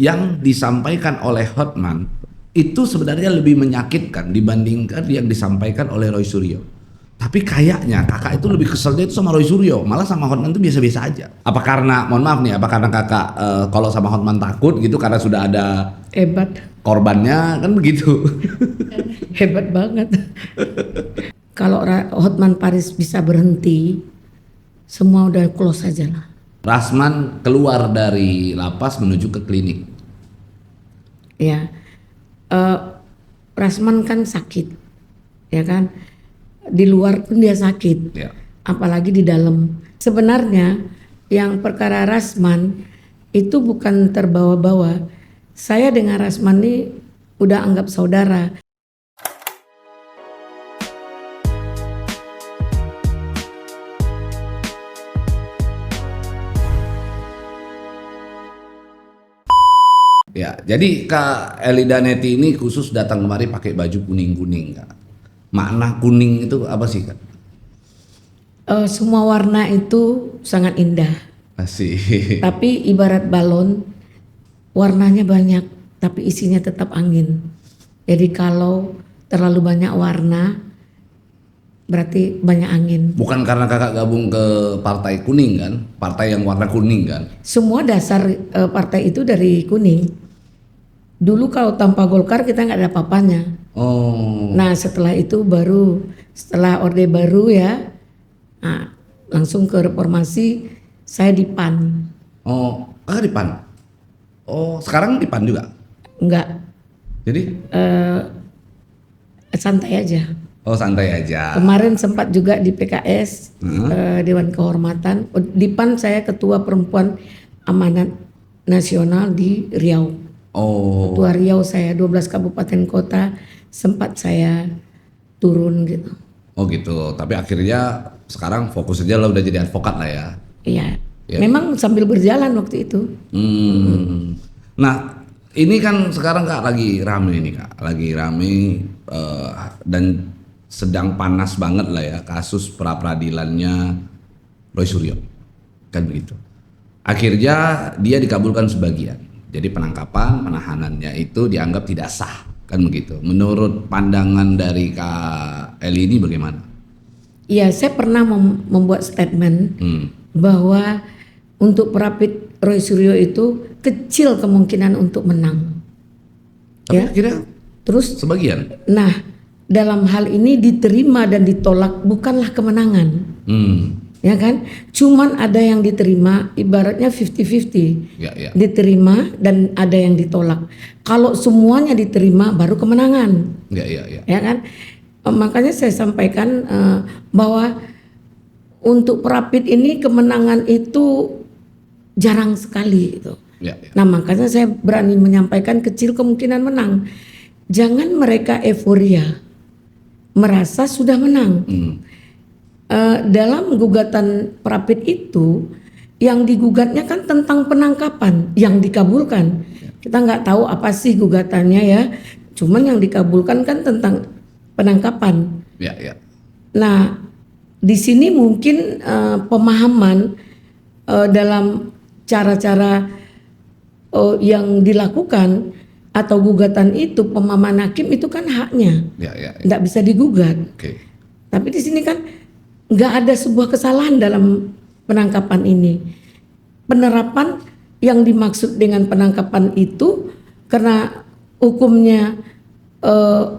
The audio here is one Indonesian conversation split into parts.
yang disampaikan oleh Hotman itu sebenarnya lebih menyakitkan dibandingkan yang disampaikan oleh Roy Suryo. Tapi kayaknya kakak itu lebih keselnya itu sama Roy Suryo, malah sama Hotman itu biasa-biasa aja. Apa karena, mohon maaf nih, apa karena kakak kalau sama Hotman takut gitu karena sudah ada Hebat, korbannya kan begitu? hebat banget. Kalau Hotman Paris bisa berhenti, semua udah close aja lah. Rasman keluar dari lapas menuju ke klinik. Ya, Rasman kan sakit, ya kan? Di luar pun dia sakit, Ya. apalagi di dalam. Sebenarnya yang perkara Rasman itu bukan terbawa-bawa. Saya dengan Rasman ini udah anggap saudara. Ya, jadi Kak Elida Neti ini khusus datang kemari pakai baju kuning-kuning, Kak. Makna kuning itu apa sih, Kak? Semua warna itu sangat indah. Asik. Tapi ibarat balon, warnanya banyak, tapi isinya tetap angin. Jadi kalau terlalu banyak warna, berarti banyak angin. Bukan karena kakak gabung ke partai kuning kan? Partai yang warna kuning kan? Semua dasar partai itu dari kuning. Dulu kalau tanpa Golkar kita nggak ada apa-apanya. Oh. Nah setelah itu baru, setelah Orde Baru ya, nah, langsung ke reformasi, saya di PAN. Oh, kakak di PAN? Oh, sekarang di PAN juga? Enggak, Jadi? santai aja. Oh, santai aja. Kemarin sempat juga di PKS, Dewan Kehormatan. Di PAN saya Ketua Perempuan Amanat Nasional di Riau. Oh. Ketua Riau saya, 12 kabupaten kota sempat saya turun gitu. Oh gitu. Tapi akhirnya sekarang fokus aja lah udah jadi advokat lah ya. Iya, Ya. memang sambil berjalan waktu itu. Nah, ini kan sekarang Kak lagi rame nih Kak, lagi rame dan sedang panas banget lah ya kasus pra-peradilannya Roy Suryo, kan begitu. Akhirnya dia dikabulkan sebagian. Jadi penangkapan, penahanannya itu dianggap tidak sah, kan begitu. Menurut pandangan dari Kak Eli ini bagaimana? Iya, saya pernah membuat statement bahwa untuk Rapid Roy Suryo itu kecil kemungkinan untuk menang. Tapi Ya. akhirnya Terus, sebagian. nah dalam hal ini diterima dan ditolak bukanlah kemenangan. Ya kan, cuman ada yang diterima, ibaratnya 50-50, Ya, ya. diterima dan ada yang ditolak. Kalau semuanya diterima baru kemenangan, Ya, ya, ya. ya kan. Makanya saya sampaikan bahwa untuk Rapid ini kemenangan itu jarang sekali itu. Ya, ya. Nah makanya saya berani menyampaikan kecil kemungkinan menang. Jangan mereka euforia, merasa sudah menang. Dalam gugatan Rapid itu yang digugatnya kan tentang penangkapan yang dikabulkan. Kita nggak tahu apa sih gugatannya ya, cuman yang dikabulkan kan tentang penangkapan. Ya, ya. Nah di sini mungkin pemahaman dalam cara-cara yang dilakukan atau gugatan itu, pemahaman hakim itu kan haknya, Ya, ya, ya. nggak bisa digugat. Oke. Tapi di sini kan nggak ada sebuah kesalahan dalam penangkapan ini. Penerapan yang dimaksud dengan penangkapan itu karena hukumnya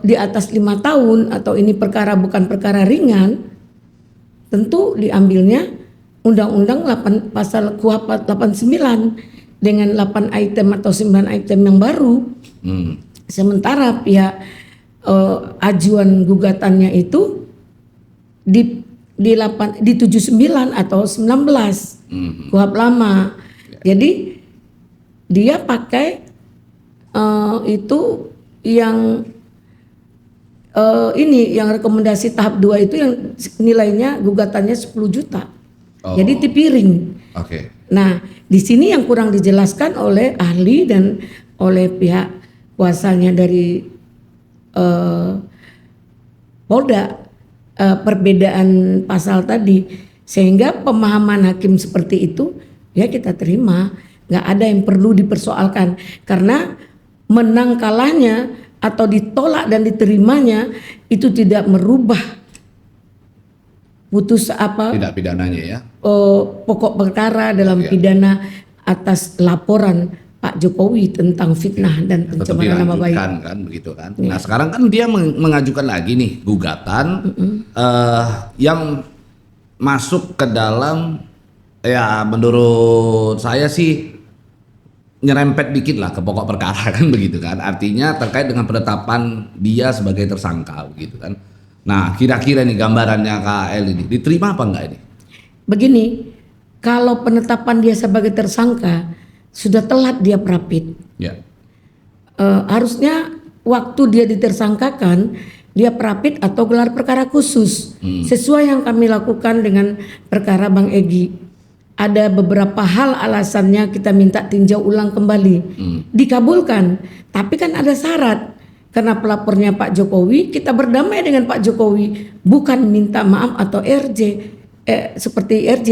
di atas 5 tahun atau ini perkara bukan perkara ringan, tentu diambilnya Undang-Undang 8 pasal KUHP 89 dengan 8 item atau 9 item yang baru. Sementara pihak ajuan gugatannya itu di 79 atau 19 KUHP lama. Jadi dia pakai itu yang ini yang rekomendasi tahap 2 itu yang nilainya gugatannya 10 juta. Oh. Jadi tipiring. Oke. Nah, di sini yang kurang dijelaskan oleh ahli dan oleh pihak kuasanya dari Polda, perbedaan pasal tadi, sehingga pemahaman hakim seperti itu ya kita terima, nggak ada yang perlu dipersoalkan karena menang kalahnya atau ditolak dan diterimanya itu tidak merubah putus Tidak pidananya ya. pokok perkara dalam Ya. pidana atas laporan Pak Jokowi tentang fitnah dan Tetap pencemaran nama baik. dilanjutkan kan begitu kan. Nah sekarang kan dia mengajukan lagi nih gugatan yang masuk ke dalam ya menurut saya sih nyerempet dikit lah ke pokok perkara kan begitu kan. Artinya terkait dengan penetapan dia sebagai tersangka begitu kan. Nah kira-kira nih gambarannya KL ini diterima apa enggak ini? Begini, kalau penetapan dia sebagai tersangka sudah telat dia prapit. Ya. Harusnya waktu dia ditersangkakan dia prapit atau gelar perkara khusus sesuai yang kami lakukan dengan perkara Bang Egy. Ada beberapa hal alasannya kita minta tinjau ulang kembali, dikabulkan, tapi kan ada syarat karena pelapornya Pak Jokowi, kita berdamai dengan Pak Jokowi, bukan minta maaf atau RJ seperti RJ,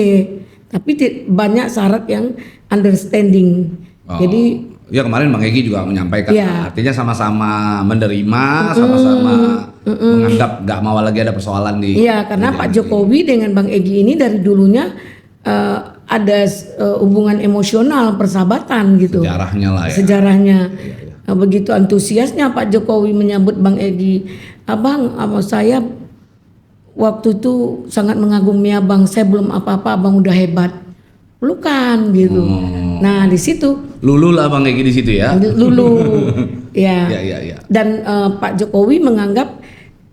tapi banyak syarat yang understanding. Jadi ya kemarin Bang Egy juga menyampaikan Ya. artinya sama-sama menerima, sama-sama menganggap nggak mau lagi ada persoalan di. iya karena Pak Jokowi dengan Bang Egy ini dari dulunya ada hubungan emosional persahabatan gitu. Sejarahnya lah ya. Sejarahnya. Nah, begitu antusiasnya Pak Jokowi menyambut Bang Egy, abang saya waktu itu sangat mengagumi abang, saya belum apa-apa, abang udah hebat, pelukan gitu. Nah di situ Lulu lah Bang Egy di situ ya. lulu, ya. Ya. Dan Pak Jokowi menganggap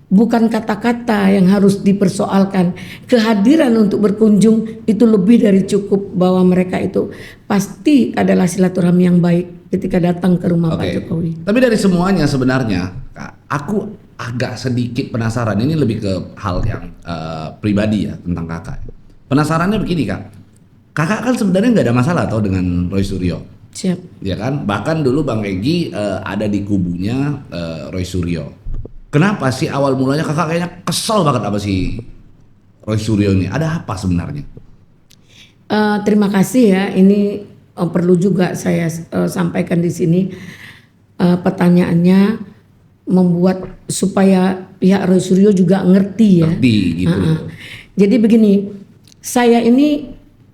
bukan kata-kata yang harus dipersoalkan, kehadiran untuk berkunjung itu lebih dari cukup, bahwa mereka itu pasti adalah silaturahmi yang baik ketika datang ke rumah Pak Jokowi. Tapi dari semuanya sebenarnya, Kak, aku agak sedikit penasaran. Ini lebih ke hal yang pribadi ya tentang kakak. Penasarannya begini Kak, kakak kan sebenarnya nggak ada masalah tau dengan Roy Suryo, Siap. ya kan? Bahkan dulu Bang Egy ada di kubunya Roy Suryo. Kenapa sih awal mulanya kakak kayaknya kesel banget apa si Roy Suryo ini? Ada apa sebenarnya? Terima kasih ya. Ini perlu juga saya sampaikan di sini. Pertanyaannya membuat supaya pihak Roy Suryo juga ngerti ya. Ngerti gitu. Jadi begini, saya ini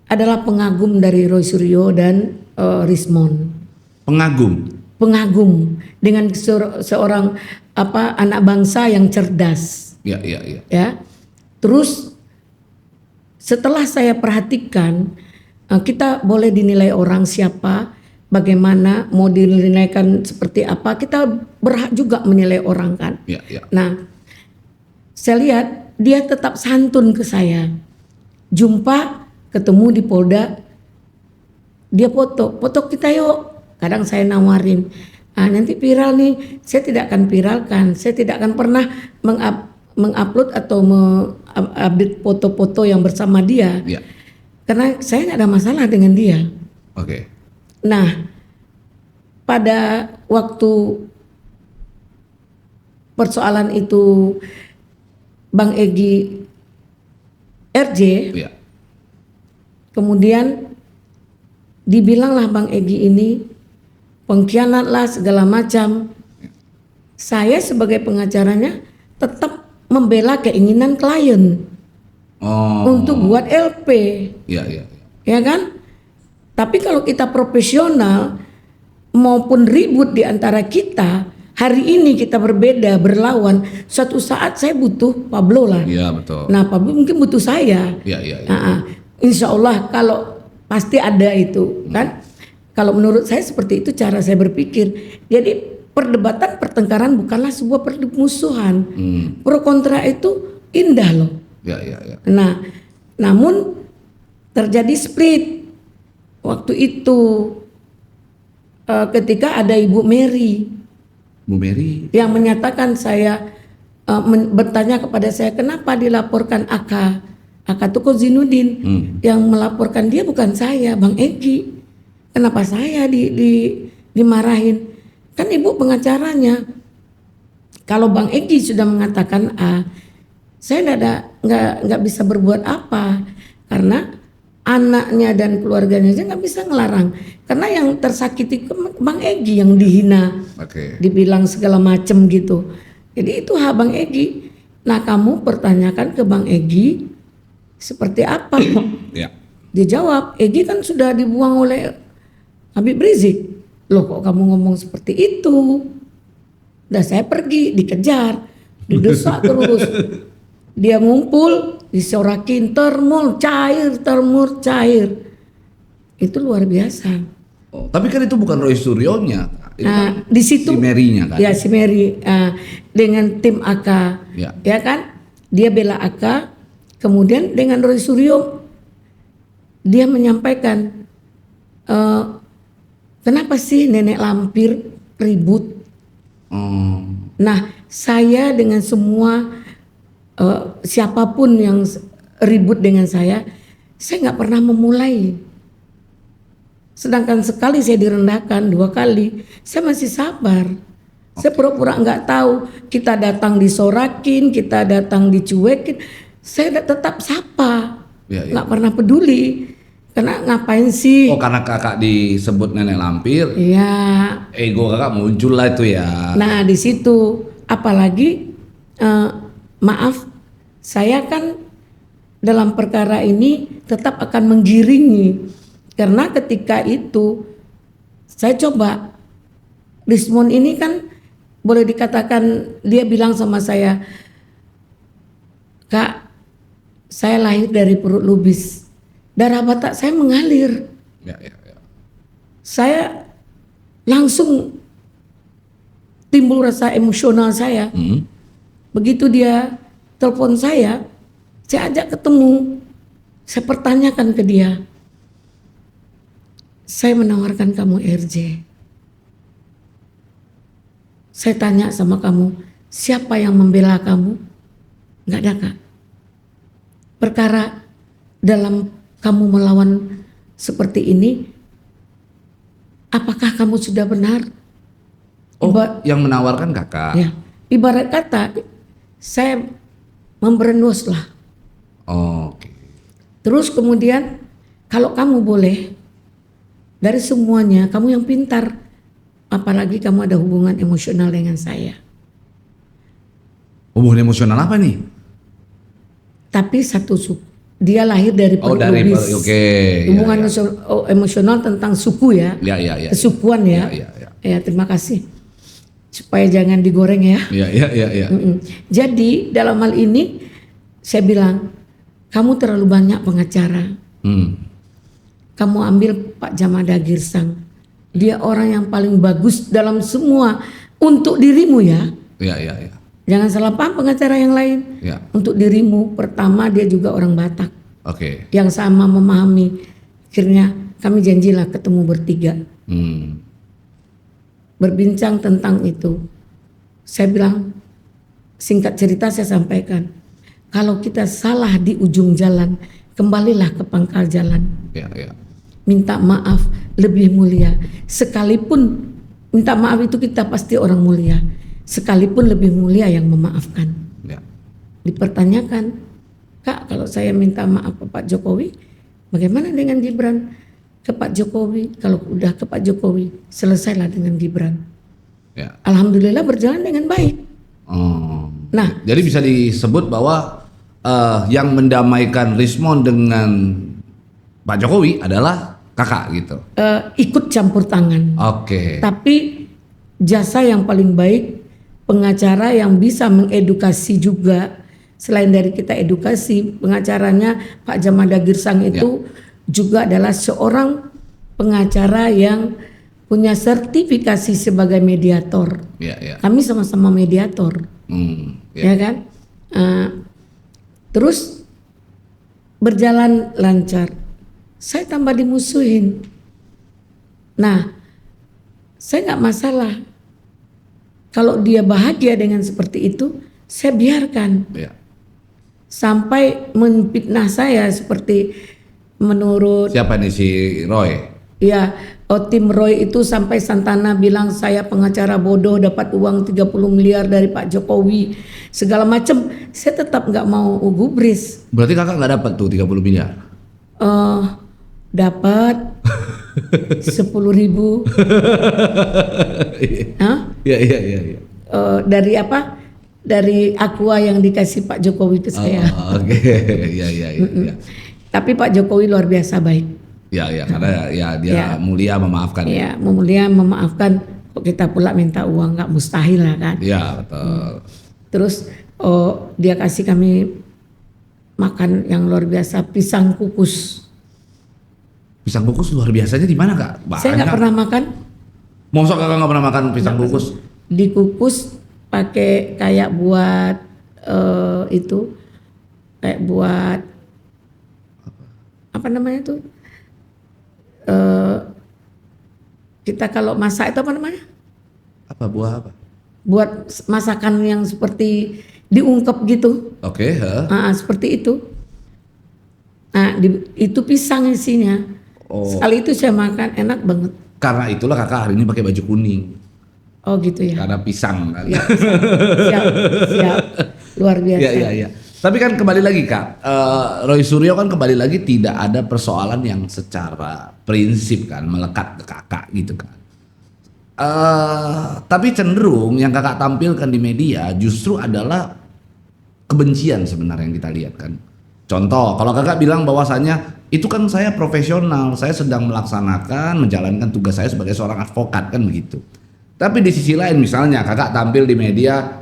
adalah pengagum dari Roy Suryo dan Rismon. Pengagum dengan seorang anak bangsa yang cerdas. Ya. Ya. Terus setelah saya perhatikan, kita boleh dinilai orang siapa, bagaimana, mau dinilaikan seperti apa, kita berhak juga menilai orang kan. Ya. Nah, saya lihat dia tetap santun ke saya. Jumpa, ketemu di Polda, dia foto kita yuk. Kadang saya nawarin, nanti viral nih, saya tidak akan viralkan, saya tidak akan pernah mengupload atau mengupdate foto-foto yang bersama dia, Ya. karena saya nggak ada masalah dengan dia. Oke. Nah, pada waktu persoalan itu Bang Egy RJ, Ya. kemudian dibilanglah Bang Egy ini pengkhianat lah segala macam. Saya sebagai pengacaranya tetap membela keinginan klien untuk buat LP, Ya. ya kan? Tapi kalau kita profesional maupun ribut di antara kita, hari ini kita berbeda, berlawan. Suatu saat saya butuh Pablo lah. Iya betul. Nah Pablo mungkin butuh saya. Iya. Insya Allah kalau pasti ada itu kan. Kalau menurut saya seperti itu cara saya berpikir. Jadi perdebatan pertengkaran bukanlah sebuah permusuhan. Pro kontra itu indah loh. Iya. Nah, namun terjadi split waktu itu ketika ada Ibu Mary Bu Mary. yang menyatakan saya bertanya kepada saya kenapa dilaporkan AK Tuko Zainuddin, yang melaporkan dia bukan saya, Bang Egy. Kenapa saya dimarahin? Kan ibu pengacaranya. Kalau Bang Egy sudah mengatakan A, saya nggak bisa berbuat apa karena anaknya dan keluarganya aja nggak bisa ngelarang. Karena yang tersakiti Bang Egy yang dihina, Oke. dibilang segala macem gitu. Jadi itu hak Bang Egy. Nah kamu pertanyakan ke Bang Egy seperti apa? Ya. Dia jawab, Egy kan sudah dibuang oleh Habib Rizik. Loh kok kamu ngomong seperti itu? Udah saya pergi, dikejar, didesak terus. Dia ngumpul, disorakin, termul cair. Itu luar biasa. Oh, tapi kan itu bukan Roy Suryonya. Itu Nah, kan di situ si Mary-nya kan. ya si Mary dengan tim AK, Ya. kan? Dia bela AK, kemudian dengan Roy Suryo dia menyampaikan, kenapa sih nenek lampir ribut? Nah, saya dengan semua siapapun yang ribut dengan saya nggak pernah memulai. Sedangkan sekali saya direndahkan 2 kali, saya masih sabar. Saya pura-pura nggak tahu. Kita datang disorakin, kita datang dicuekin, saya tetap sapa, Ya, ya. nggak pernah peduli. Karena ngapain sih? Oh, karena kakak disebut nenek lampir, Iya. ego kakak muncul lah itu ya. Nah di situ, apalagi maaf, saya kan dalam perkara ini tetap akan menggiringi. Karena ketika itu saya coba, Rismon ini kan boleh dikatakan dia bilang sama saya, Kak, saya lahir dari perut lubis, darah Batak saya mengalir. Ya. Saya langsung timbul rasa emosional saya. Begitu dia telepon saya ajak ketemu, saya pertanyakan ke dia, saya menawarkan kamu RJ. Saya tanya sama kamu, siapa yang membela kamu? Nggak ada, Kak. Perkara dalam kamu melawan seperti ini, apakah kamu sudah benar? Oh, yang menawarkan kakak. Ya, ibarat kata, saya memberenus lah. Oh, oke. Terus kemudian, kalau kamu boleh, dari semuanya kamu yang pintar, apalagi kamu ada hubungan emosional dengan saya. Hubungan emosional apa nih? Tapi satu suku, dia lahir dari Oh, perut dari lubis. oke. Hubungan Ya. emosional tentang suku ya, Ya. kesukuan ya. Ya. Ya, terima kasih. Supaya jangan digoreng ya. Ya. Jadi dalam hal ini saya bilang, kamu terlalu banyak pengacara. Kamu ambil Pak Jamada Girsang. Dia orang yang paling bagus dalam semua untuk dirimu ya. Ya. Jangan salah paham pengacara yang lain. Ya. Untuk dirimu, pertama dia juga orang Batak. Oke. Yang sama memahami. Akhirnya kami janjilah ketemu bertiga. Berbincang tentang itu. Saya bilang, singkat cerita saya sampaikan, kalau kita salah di ujung jalan, kembalilah ke pangkal jalan. Ya. Minta maaf lebih mulia. Sekalipun minta maaf itu kita pasti orang mulia. Sekalipun lebih mulia yang memaafkan. Ya. Dipertanyakan, Kak, kalau saya minta maaf ke Pak Jokowi, bagaimana dengan Gibran? Ke Pak Jokowi, kalau udah ke Pak Jokowi, selesailah dengan Gibran. Ya. Alhamdulillah berjalan dengan baik. Oh. Nah, Jadi bisa disebut bahwa yang mendamaikan Rismon dengan Pak Jokowi adalah kakak gitu. ikut campur tangan. Oke. Tapi jasa yang paling baik, pengacara yang bisa mengedukasi juga. Selain dari kita edukasi, pengacaranya Pak Jamada Girsang itu juga adalah seorang pengacara yang punya sertifikasi sebagai mediator. Ya. Kami sama-sama mediator, Ya. ya kan? Terus berjalan lancar. Saya tambah dimusuhin. Nah, saya nggak masalah. Kalau dia bahagia dengan seperti itu, saya biarkan. Ya. Sampai menfitnah saya seperti menurut Siapa nih si Roy? ya tim Roy itu sampai Santana bilang saya pengacara bodoh dapat uang 30 miliar dari Pak Jokowi segala macam. Saya tetap nggak mau gubris. Berarti kakak nggak dapat tuh 30 miliar? Dapat 10.000. Hah? Iya, iya, iya, iya. Dari apa? Dari Aqua yang dikasih Pak Jokowi ke saya. Oh, oke. Iya, iya, iya. Iya, Tapi Pak Jokowi luar biasa baik. iya, ya, karena ya dia Ya. mulia memaafkan. Ya, mulia memaafkan. Kok kita pula minta uang, nggak mustahil lah kan. Iya, betul. Terus dia kasih kami makan yang luar biasa, pisang kukus. Pisang kukus luar biasanya di mana, Kak? Saya nggak pernah makan. Masa Kakak nggak pernah makan pisang kukus? Dikukus pakai kayak buat itu, kayak buat apa namanya tuh? Kita kalau masak itu apa namanya? Apa buah apa? Buat masakan yang seperti diungkep gitu. Oke, Seperti itu. Nah, itu pisang isinya. Oh. Sekali itu saya makan, enak banget. Karena itulah Kakak hari ini pakai baju kuning. Oh gitu ya. Karena pisang kan. Ya, siap. Luar biasa. Iya, iya, iya. Tapi kan kembali lagi Kak, Roy Suryo kan kembali lagi tidak ada persoalan yang secara prinsip kan melekat ke Kakak gitu kan. Tapi cenderung yang Kakak tampilkan di media justru adalah kebencian sebenarnya yang kita lihat kan. Contoh, kalau Kakak bilang bahwasannya itu kan saya profesional, saya sedang melaksanakan, menjalankan tugas saya sebagai seorang advokat kan begitu. Tapi di sisi lain misalnya Kakak tampil di media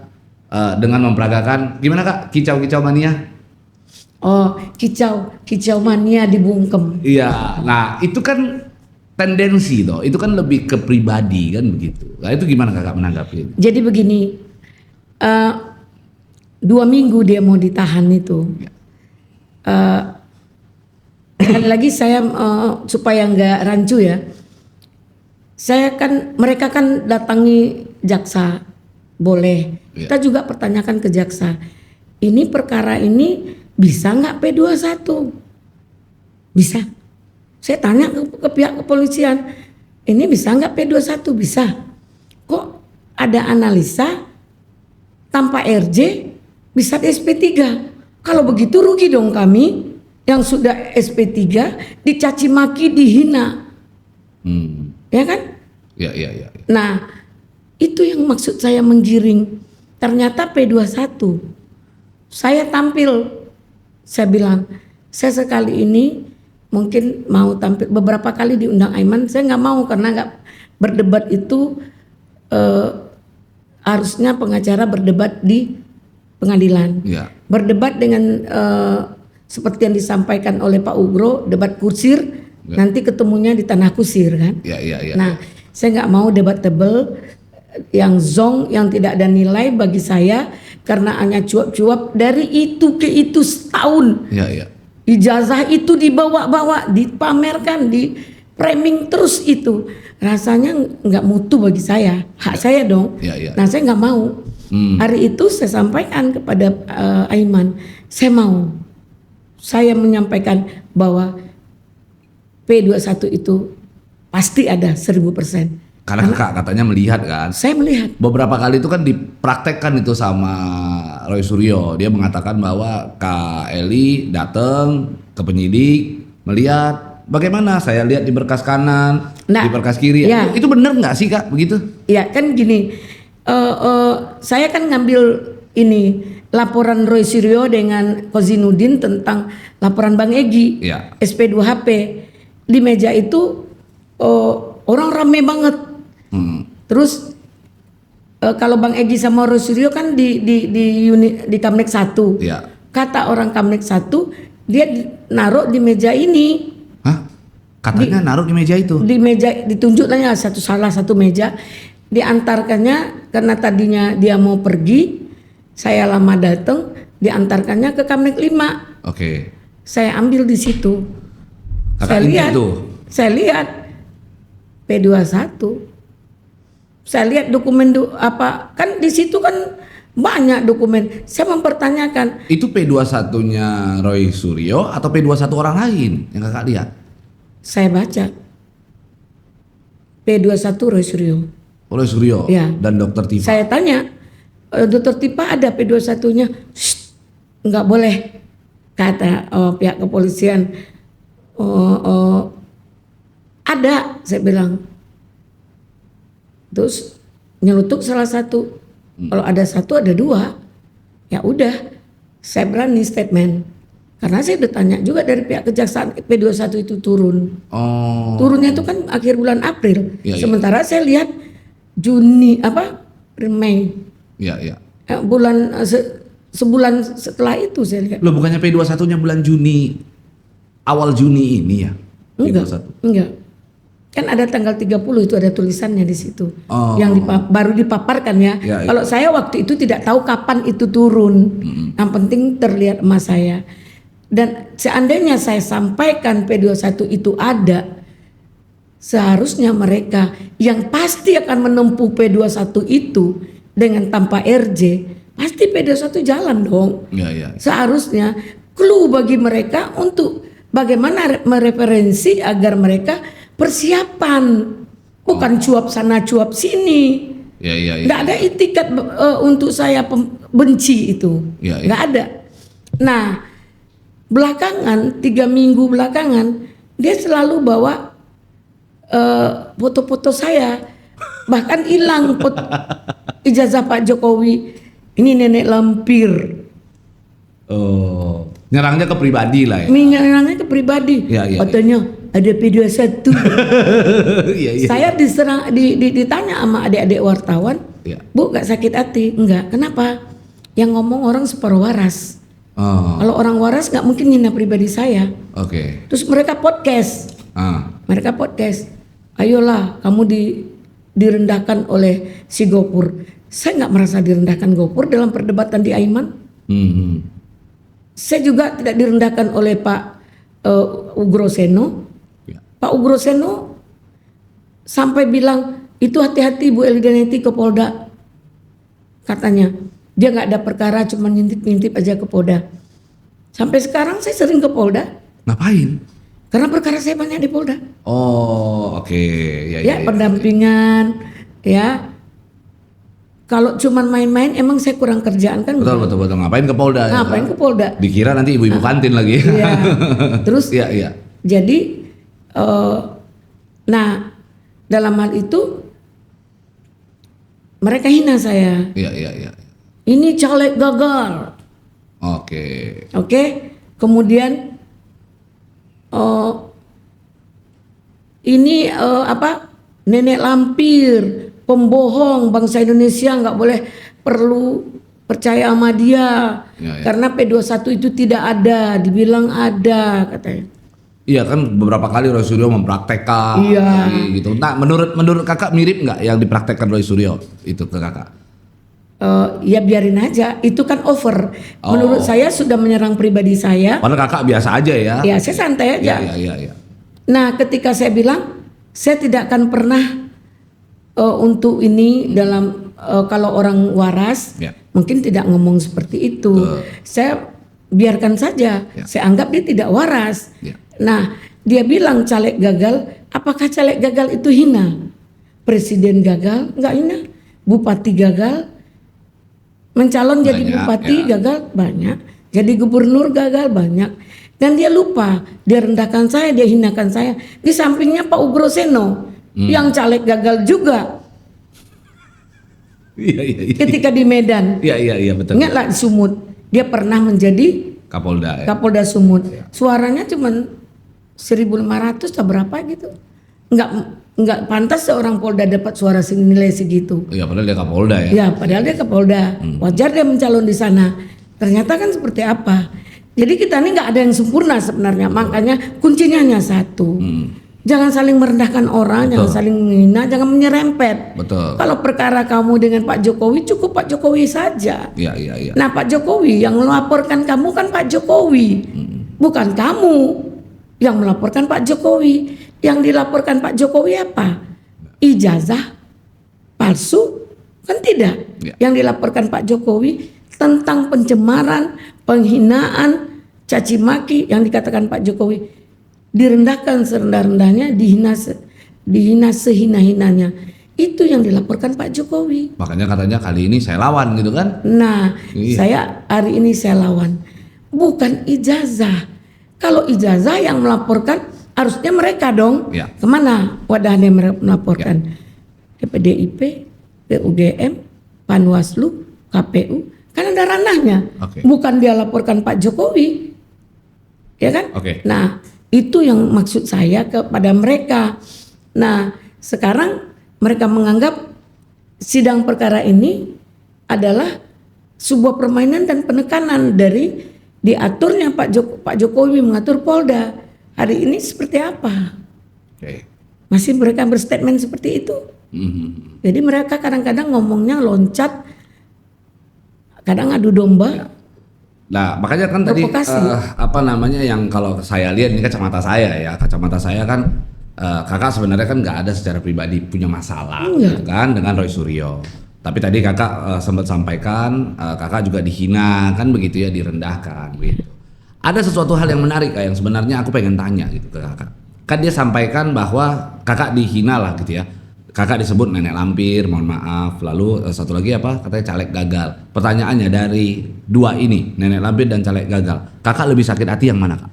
dengan memperagakan gimana Kak, kicau-kicau mania? Oh, kicau mania dibungkem. Iya, nah itu kan tendensi toh, itu kan lebih ke pribadi kan begitu. Nah itu gimana Kakak menanggapi? Jadi begini, 2 minggu dia mau ditahan itu. Sekali lagi saya supaya nggak rancu ya. Mereka kan datangi jaksa, boleh. Ya. Kita juga pertanyakan ke jaksa. Ini perkara ini bisa nggak P21? Bisa. Saya tanya ke pihak kepolisian, ini bisa nggak P21? Bisa. Kok ada analisa tanpa RJ bisa di SP3? Kalau begitu rugi dong kami yang sudah SP3 dicaci maki, dihina. Ya kan? Ya, ya, ya. Nah, itu yang maksud saya menggiring. Ternyata P21. Saya tampil, saya bilang, saya sekali ini mungkin mau tampil. Beberapa kali diundang Aiman, saya nggak mau karena nggak berdebat itu harusnya pengacara berdebat di pengadilan. Ya. Berdebat dengan seperti yang disampaikan oleh Pak Ugro, debat kusir, nanti ketemunya di tanah kusir kan. Ya, ya, ya. Nah, saya nggak mau debatable yang zong, yang tidak ada nilai bagi saya karena hanya cuap-cuap dari itu ke itu setahun. Ya, ya. Ijazah itu dibawa-bawa, dipamerkan, di framing terus itu. Rasanya nggak mutu bagi saya, hak saya dong. Ya, ya. Nah, saya nggak mau. Hari itu saya sampaikan kepada Aiman, saya menyampaikan bahwa P21 itu pasti ada 1000%. Karena Kakak katanya melihat kan. Saya melihat. Beberapa kali itu kan dipraktekkan itu sama Roy Suryo. Dia mengatakan bahwa Kak Eli datang ke penyidik melihat bagaimana saya lihat di berkas kanan, Nah, di berkas kiri. ya. Itu benar nggak sih Kak begitu? Ya kan gini, saya kan ngambil ini laporan Roy Suryo dengan Kozinudin tentang laporan Bang Egy, Ya. SP2HP. Di meja itu orang rame banget. Terus kalau Bang Egy sama Roy Suryo kan di Kamnek 1. Ya. Kata orang Kamnek 1, dia naruh di meja ini. Hah? Katanya naruh di meja itu. Di meja ditunjuknya salah satu meja, diantarkannya karena tadinya dia mau pergi, saya lama datang, diantarkannya ke Kamnek 5. Oke. Saya ambil di situ. Kakak ingat tuh. Saya lihat P21. Saya lihat dokumen apa kan di situ kan banyak dokumen. Saya mempertanyakan, Itu P21-nya Roy Suryo atau P21 orang lain yang Kakak lihat? saya baca P21 Roy Suryo. Roy Suryo Ya. dan Dokter Tifa. Saya tanya, Dokter Tipa ada P21-nya? Nggak boleh, kata pihak kepolisian. Oh, oh, ada, saya bilang. Terus nyelutuk salah satu. Kalau ada satu, ada dua. Ya udah, saya berani statement. Karena saya udah tanya juga dari pihak kejaksaan P21 itu turun. Oh. Turunnya itu kan akhir bulan April. Iya, iya. Sementara saya lihat Juni Mei. Iya, iya. Sebulan setelah itu saya lihat. Loh, bukannya P21-nya bulan Juni, awal Juni ini ya? Enggak. Kan ada tanggal 30 itu ada tulisannya di situ. Oh. Yang baru dipaparkan ya. Ya, ya. Kalau saya waktu itu tidak tahu kapan itu turun. Yang penting terlihat emas saya. Dan seandainya saya sampaikan P21 itu ada, seharusnya mereka yang pasti akan menempuh P21 itu dengan tanpa RJ, pasti P21 jalan dong. Iya, iya. Seharusnya clue bagi mereka untuk bagaimana mereferensi agar mereka persiapan, bukan cuap sana cuap sini. Iya, iya, iya. Nggak ada itikat untuk saya benci itu, Ya, ya. nggak ada. Nah, belakangan 3 minggu belakangan dia selalu bawa foto-foto saya, bahkan hilang ijazah Pak Jokowi. Ini nenek lampir. Oh, nyerangnya ke pribadi lah ya. Menyerangnya ke pribadi. Ya, ya, Katanya ada P21. Iya, iya. Saya ditanya sama adik-adik wartawan, Ya. Bu gak sakit hati? Enggak. Kenapa? Yang ngomong orang separuh waras. Oh, Kalau orang waras nggak mungkin hina pribadi saya. oke. Terus mereka podcast. Mereka podcast. Ayolah kamu direndahkan oleh si Gopur. Saya nggak merasa direndahkan Gopur dalam perdebatan di Aiman. Hmm. Saya juga tidak direndahkan oleh Pak Ugroseno. Ya. Pak Ugroseno sampai bilang itu hati-hati Bu Elidaneti ke Polda. Katanya dia nggak ada perkara, cuma ngintip-ngintip aja ke Polda. Sampai sekarang saya sering ke Polda Ngapain? karena perkara saya banyak di Polda. Oh, oke. Ya, Pendampingan, ya. Kalau cuman main-main emang saya kurang kerjaan kan? Betul, betul, betul. Ngapain ke Polda? ya, Ngapain kan? ke Polda? Dikira nanti ibu-ibu kantin lagi. Iya. Terus Iya, iya. jadi nah dalam hal itu mereka hina saya. Iya, iya, iya. Ini caleg gagal. Oke. Oke. Kemudian ini nenek lampir, pembohong, bangsa Indonesia nggak boleh perlu percaya sama dia. Ya, ya. Karena P21 itu tidak ada, dibilang ada katanya. Iya kan beberapa kali Roy Suryo mempraktekkan Iya. gitu. Nah, menurut kakak mirip nggak yang dipraktekkan Roy Suryo itu ke kakak? Ya biarin aja, itu kan over. Oh. Menurut saya sudah menyerang pribadi saya. Padahal kakak biasa aja ya. Ya saya santai aja. Iya, iya, iya. Nah ketika saya bilang saya tidak akan pernah untuk ini dalam kalau orang waras Ya. mungkin tidak ngomong seperti itu. Saya biarkan saja. Ya. Saya anggap dia tidak waras. Ya. Nah dia bilang caleg gagal. Apakah caleg gagal itu hina? Presiden gagal nggak hina. Bupati gagal. Mencalon jadi Banyak, bupati ya. gagal banyak. Jadi gubernur gagal banyak. Dan dia lupa, dia rendahkan saya, dia hinakan saya. Di sampingnya Pak Ugroseno yang caleg gagal juga Iya, iya, iya. ketika di Medan. Iya, iya, iya, betul. Ingatlah di Sumut, dia pernah menjadi Kapolda ya. Kapolda Sumut. Suaranya cuma 1.500 atau berapa gitu. Enggak pantas seorang Polda dapat suara senilai segitu. Iya, padahal dia Kapolda ya. Ya, padahal dia Kapolda. Wajar dia mencalon di sana. Ternyata kan seperti apa? Jadi kita ini nggak ada yang sempurna sebenarnya. Makanya kuncinya hanya satu. Jangan saling merendahkan orang, jangan saling menghina, jangan menyerempet. Betul. Kalau perkara kamu dengan Pak Jokowi, cukup Pak Jokowi saja. Iya, iya, iya. Nah Pak Jokowi yang melaporkan kamu kan Pak Jokowi, bukan kamu yang melaporkan Pak Jokowi. Yang dilaporkan Pak Jokowi apa? Ijazah palsu? Kan tidak. Ya. Yang dilaporkan Pak Jokowi tentang pencemaran, penghinaan, caci maki yang dikatakan Pak Jokowi. Direndahkan serendah-rendahnya, dihina sehina-hinanya. Itu yang dilaporkan Pak Jokowi. Makanya katanya kali ini saya lawan gitu kan? Nah, Iya. saya hari ini saya lawan. Bukan ijazah. Kalau ijazah yang melaporkan harusnya mereka dong. Ya. Kemana wadahnya melaporkan? PDIP, PUGM, Panwaslu, KPU, kan ada ranahnya. Oke. Bukan dia laporkan Pak Jokowi, ya kan? Oke. Nah, itu yang maksud saya kepada mereka. Nah, sekarang mereka menganggap sidang perkara ini adalah sebuah permainan dan penekanan dari diaturnya Pak Jokowi mengatur Polda. Hari ini seperti apa? Oke. Masih mereka berstatement seperti itu. Jadi mereka kadang-kadang ngomongnya loncat, kadang adu domba. Nah, makanya kan tadi Provokasi. apa namanya yang kalau saya lihat ini kacamata saya kan kakak sebenarnya kan nggak ada secara pribadi punya masalah gitu kan dengan Roy Suryo. Tapi tadi kakak sempat sampaikan kakak juga dihina kan begitu ya, direndahkan begitu. Ada sesuatu hal yang menarik yang sebenarnya aku pengen tanya gitu ke kakak. Kan dia sampaikan bahwa kakak dihina lah gitu ya. Kakak disebut nenek lampir, mohon maaf. Lalu satu lagi apa? Katanya caleg gagal. Pertanyaannya dari dua ini, nenek lampir dan caleg gagal, kakak lebih sakit hati yang mana, Kak?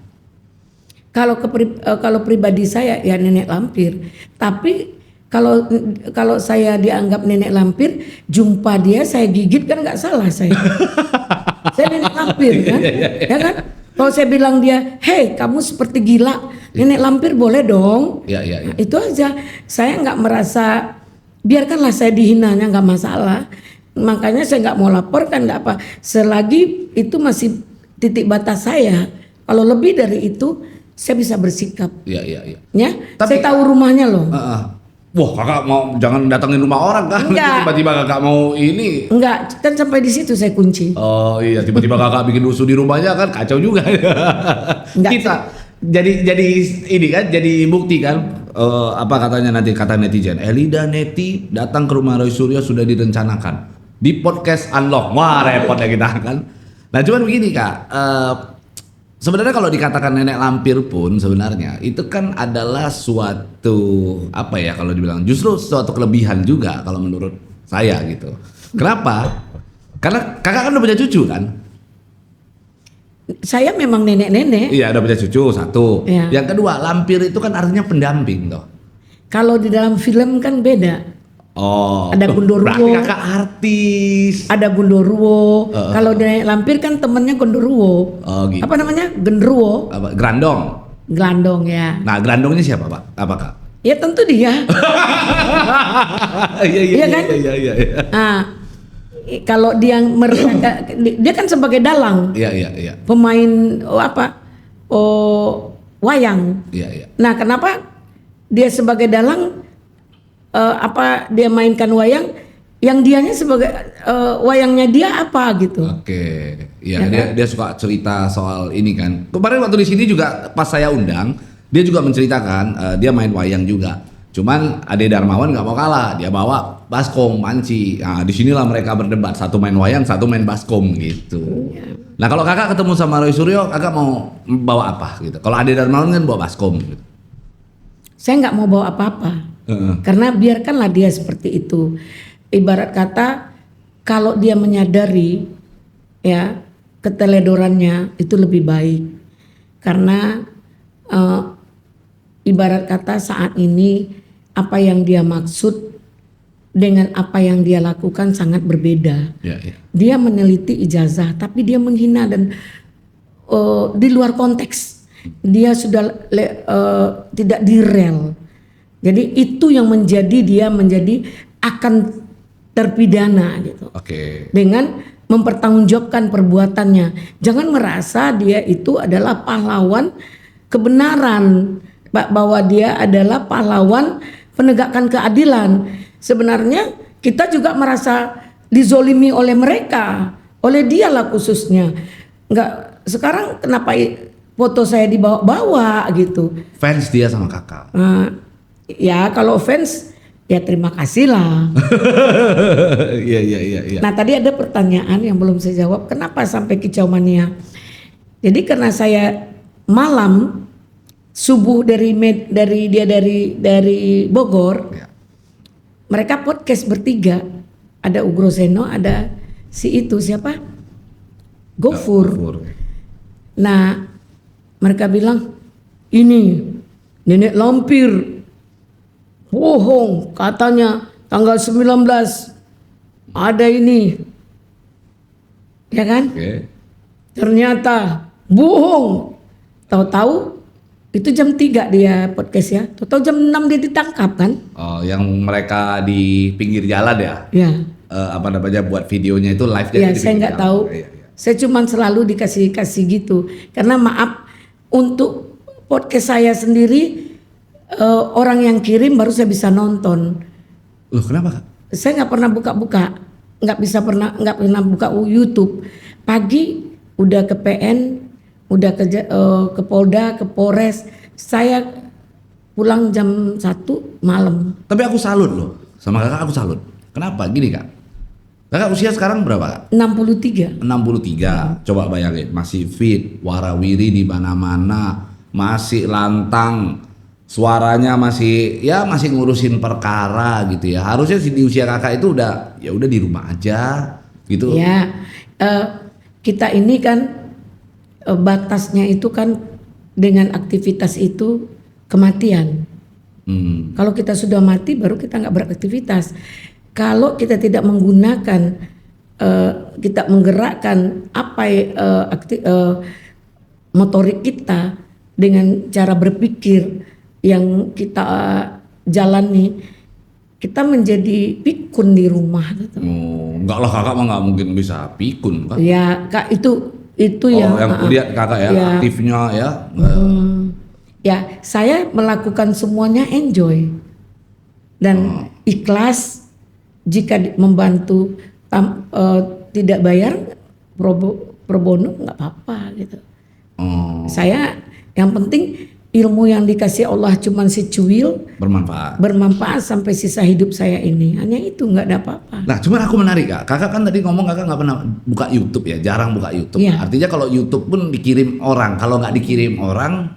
Kalau pribadi saya ya nenek lampir. Tapi kalau saya dianggap nenek lampir, jumpa dia saya gigit kan nggak salah saya. Saya nenek lampir kan, ya kan? Kalau saya bilang dia, hei kamu seperti gila, nenek lampir boleh dong. Iya. Nah, itu aja. Saya nggak merasa, biarkanlah saya dihinanya nggak masalah. Makanya saya nggak mau laporkan, nggak apa. Selagi itu masih titik batas saya. Kalau lebih dari itu, saya bisa bersikap. Iya. Ya, Tapi- saya tahu rumahnya loh. Wah, kakak mau jangan datengin rumah orang kan? Enggak. Tiba-tiba kakak mau ini. Enggak, kan sampai di situ saya kunci. Oh iya, tiba-tiba kakak bikin rusuh di rumahnya kan kacau juga. Enggak. Kita jadi ini kan, jadi bukti kan. Apa katanya nanti kata netizen, Elida Neti datang ke rumah Roy Suryo sudah direncanakan di podcast Unlock. Wah repot ya kita kan. Nah cuman begini Kak, sebenarnya kalau dikatakan nenek lampir pun sebenarnya itu kan adalah suatu apa ya kalau dibilang justru suatu kelebihan juga kalau menurut saya gitu. Kenapa? Karena kakak kan udah punya cucu kan? Saya memang nenek-nenek. Iya udah punya cucu satu. Iya. Yang kedua lampir itu kan artinya pendamping toh. Kalau di dalam film kan beda. Oh. Ada Gundurwo. Berarti kakak artis. Ada Gundurwo. Kalau nenek lampir kan temennya Gundurwo. Oh gitu. Apa namanya? Genderuwo. Apa? Grandong. Gelandong ya. Nah grandongnya siapa Pak? Apa Kak? Ya tentu dia. Iya kan? Iya. Nah, kalau dia dia kan sebagai dalang, Iya. pemain wayang. Iya. Nah, kenapa dia sebagai dalang dia mainkan wayang yang dianya sebagai wayangnya dia apa gitu. Oke, iya dia suka cerita soal ini kan. Kemarin waktu di sini juga pas saya undang, dia juga menceritakan dia main wayang juga. Cuman Ade Darmawan nggak mau kalah, dia bawa baskom, panci. Nah disinilah mereka berdebat, satu main wayang, satu main baskom gitu. Nah kalau kakak ketemu sama Roy Suryo, kakak mau bawa apa gitu? Kalau Ade Darmawan kan bawa baskom gitu. Saya nggak mau bawa apa-apa, karena biarkanlah dia seperti itu. Ibarat kata kalau dia menyadari ya keteledorannya itu lebih baik, karena ibarat kata saat ini apa yang dia maksud dengan apa yang dia lakukan sangat berbeda. Iya. Dia meneliti ijazah tapi dia menghina dan di luar konteks. Dia sudah tidak direl. Jadi itu yang dia menjadi akan terpidana gitu. Oke. Dengan mempertanggungjawabkan perbuatannya. Jangan merasa dia itu adalah pahlawan kebenaran, bahwa dia adalah pahlawan penegakkan keadilan. Sebenarnya kita juga merasa dizolimi oleh mereka, oleh dialah khususnya. Enggak, sekarang kenapa foto saya dibawa-bawa gitu? Fans dia sama kakak. Ya kalau fans ya terima kasih lah. Iya. Nah tadi ada pertanyaan yang belum saya jawab, kenapa sampai kicau mania? Jadi karena saya malam subuh dari Bogor, Ya. mereka podcast bertiga, ada Ugro Seno, ada si itu siapa? Gofur. Nah Mereka bilang, ini nenek lampir, bohong, katanya tanggal 19 ada ini, ya kan? Oke. Ternyata bohong. Tahu-tahu itu jam 3 dia podcast ya. Tahu-tahu jam 6 dia ditangkap kan? Oh, yang mereka di pinggir jalan ya? Ya. Apa namanya buat videonya itu live Ya, di saya pinggir nggak jalan. tahu. Iya, iya. Saya cuma selalu dikasih gitu. Karena maaf, untuk podcast saya sendiri orang yang kirim baru saya bisa nonton. Loh, kenapa Kak? Saya nggak pernah buka-buka, nggak pernah buka YouTube. Pagi udah ke PN, udah ke Polda, ke Polres. Saya pulang jam 1 malam. Tapi aku salut loh, sama Kakak aku salut. Kenapa? Gini Kak. Kakak usia sekarang berapa Kak? 63. 63. Coba bayangin, masih fit, warawiri di mana-mana, masih lantang, suaranya masih ngurusin perkara gitu ya. Harusnya di usia Kakak itu udah di rumah aja gitu. Ya, kita ini kan batasnya itu kan dengan aktivitas itu kematian. Kalau kita sudah mati baru kita nggak beraktivitas. Kalau kita tidak menggunakan, kita menggerakkan motorik kita dengan cara berpikir yang kita jalani, kita menjadi pikun di rumah. Gitu. Oh, enggak lah Kakak mah nggak mungkin bisa pikun Kak. Ya, Kak, itu yang lihat Kakak ya, aktifnya ya. Ya, saya melakukan semuanya enjoy dan ikhlas. Jika membantu tidak bayar pro bono nggak apa-apa gitu. Saya yang penting ilmu yang dikasih Allah cuman secuil, bermanfaat sampai sisa hidup saya ini. Hanya itu, nggak ada apa-apa. Nah, cuman aku menarik Kak. Kakak kan tadi ngomong Kakak nggak pernah buka YouTube ya, jarang buka YouTube. Iya. Artinya kalau YouTube pun dikirim orang, kalau nggak dikirim orang,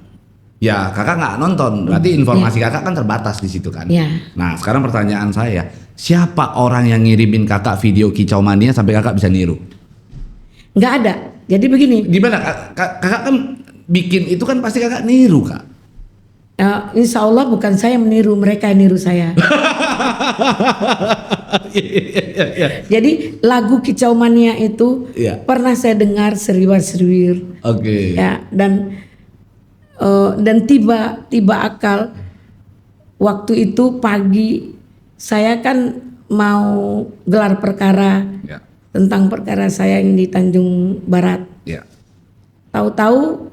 ya Kakak nggak nonton. Berarti informasi Kakak kan terbatas di situ kan. Iya. Nah, sekarang pertanyaan saya, siapa orang yang ngirimin Kakak video Kicau Mania sampai Kakak bisa niru? Nggak ada. Jadi begini. Gimana Kakak kan bikin itu kan pasti Kakak niru Kak. Insya Allah bukan saya meniru, mereka yang niru saya. Jadi lagu Kicau Mania itu pernah saya dengar seriwir-seriwir. Oke. Ya, dan tiba akal waktu itu pagi saya kan mau gelar perkara tentang perkara saya yang di Tanjung Barat. Tahu-tahu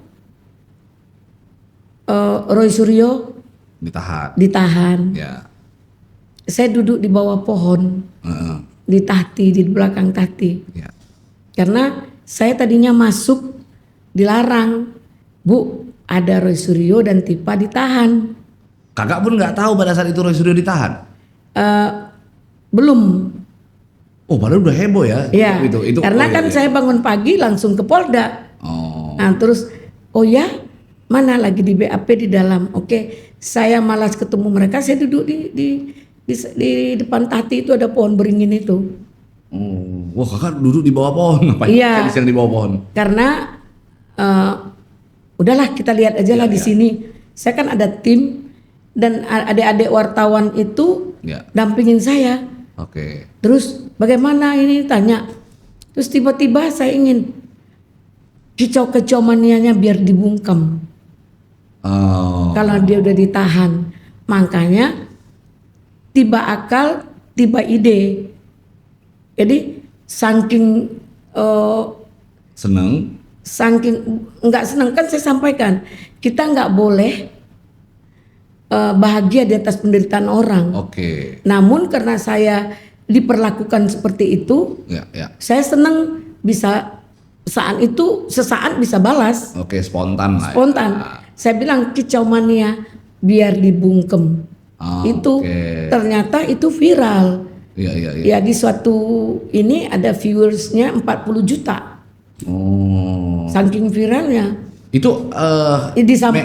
Roy Suryo ditahan. Saya duduk di bawah pohon, di Tahti, di belakang Tahti. Karena saya tadinya masuk dilarang, Bu, ada Roy Suryo dan Tipa ditahan. Kakak pun nggak tahu pada saat itu Roy Suryo ditahan? Belum. Oh, padahal udah heboh ya? Iya. Karena saya bangun pagi langsung ke Polda. Nah, terus, oh ya, mana lagi di BAP di dalam? Oke, saya malas ketemu mereka. Saya duduk di depan Tahti itu ada pohon beringin itu. Wah, Kakak duduk di bawah pohon, ngapain? Iya. Di bawah pohon. Karena udahlah kita lihat aja lah di sini. Saya kan ada tim dan adik-adik wartawan itu dampingin saya. Oke. Terus bagaimana ini tanya. Terus tiba-tiba saya ingin kicau manianya biar dibungkam. Kalau dia udah ditahan, makanya tiba akal, tiba ide. Jadi saking nggak seneng kan saya sampaikan, kita nggak boleh bahagia di atas penderitaan orang. Oke. Namun karena saya diperlakukan seperti itu, saya seneng bisa sesaat bisa balas. Oke, spontan lah. Spontan. Saya bilang Kicau Mania biar dibungkem. Itu ternyata itu viral. Ya di suatu ini ada viewersnya 40 juta. Saking viralnya. Itu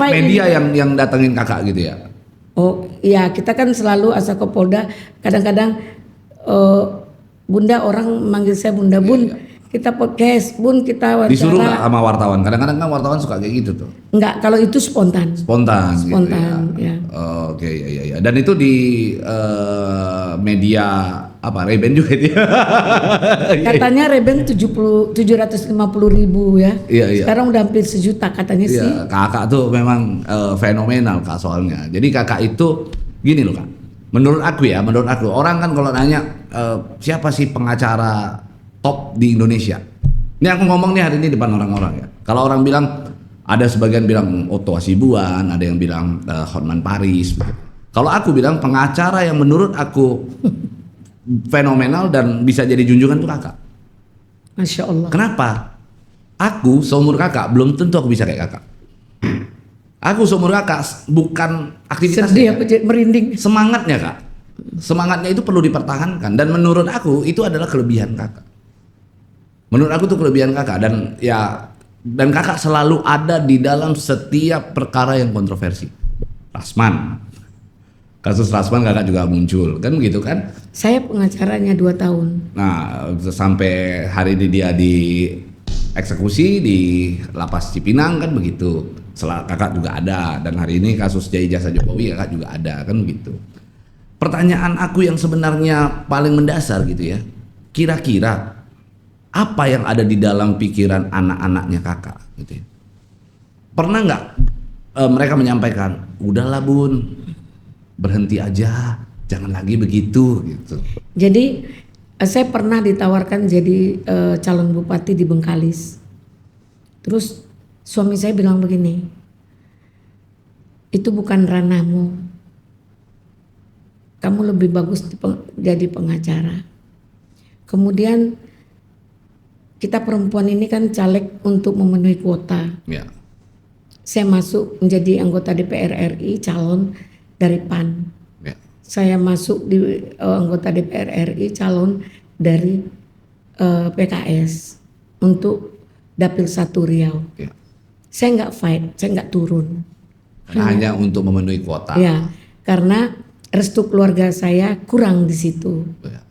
media yang datengin Kakak gitu ya? Oh ya, kita kan selalu asa ke Polda. Kadang-kadang Bunda, orang manggil saya Bunda, Bun. kita podcast pun kita wawancara. Disuruh nggak sama wartawan? Kadang-kadang kan wartawan suka kayak gitu tuh. Enggak, kalau itu spontan. Spontan gitu Ya. Oke, ya. Dan itu di media apa? Reben juga dia. Katanya Reben 750.000 ya. Iya. Sekarang udah hampir 1 juta katanya sih. Iya, kakak tuh memang fenomenal kak soalnya. Jadi kakak itu gini loh kak. Menurut aku orang kan kalau nanya siapa sih pengacara top di Indonesia. Ini aku ngomong nih hari ini depan orang-orang ya. Kalau orang bilang ada sebagian bilang Otto Hasibuan, ada yang bilang Hotman Paris. Kalau aku bilang pengacara yang menurut aku fenomenal dan bisa jadi junjungan tuh kakak. Masya Allah. Kenapa? Aku seumur kakak belum tentu aku bisa kayak kakak. Aku seumur kakak bukan aktivitasnya. Sedih aku jadi merinding. Semangatnya kak. Semangatnya itu perlu dipertahankan dan menurut aku itu adalah kelebihan kakak. Menurut aku tuh kelebihan kakak dan kakak selalu ada di dalam setiap perkara yang kontroversi. Rasman. Kasus Rasman kakak juga muncul kan begitu kan? Saya pengacaranya 2 tahun. Nah, sampai hari ini dia dieksekusi di Lapas Cipinang kan begitu. Kakak juga ada dan hari ini kasus Jai Jasa Jokowi kakak juga ada kan begitu. Pertanyaan aku yang sebenarnya paling mendasar gitu ya. Kira-kira apa yang ada di dalam pikiran anak-anaknya kakak gitu ya. Pernah nggak mereka menyampaikan, udahlah Bun, berhenti aja, jangan lagi begitu gitu. Jadi saya pernah ditawarkan jadi calon bupati di Bengkalis. Terus suami saya bilang begini, itu bukan ranahmu, kamu lebih bagus jadi pengacara. Kemudian kita perempuan ini kan caleg untuk memenuhi kuota. Ya. Saya masuk menjadi anggota DPR RI calon dari PAN. Ya. Saya masuk di anggota DPR RI calon dari PKS untuk Dapil 1 Riau. Ya. Saya nggak fight, saya nggak turun. Hanya untuk memenuhi kuota. Ya, karena restu keluarga saya kurang di situ. Ya.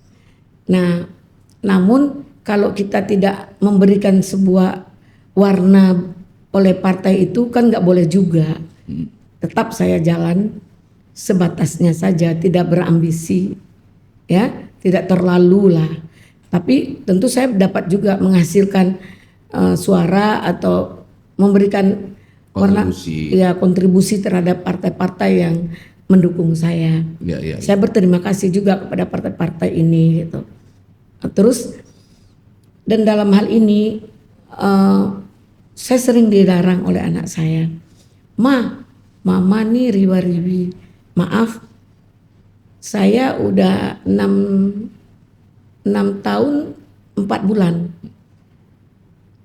Nah, namun kalau kita tidak memberikan sebuah warna oleh partai itu kan nggak boleh juga. Tetap saya jalan sebatasnya saja, tidak berambisi, ya, tidak terlalu lah. Tapi tentu saya dapat juga menghasilkan suara atau memberikan kontribusi terhadap partai-partai yang mendukung saya. Ya. Saya berterima kasih juga kepada partai-partai ini gitu. Terus dan dalam hal ini saya sering dilarang oleh anak saya, mama nih riwa-riwi, maaf saya udah 6 tahun 4 bulan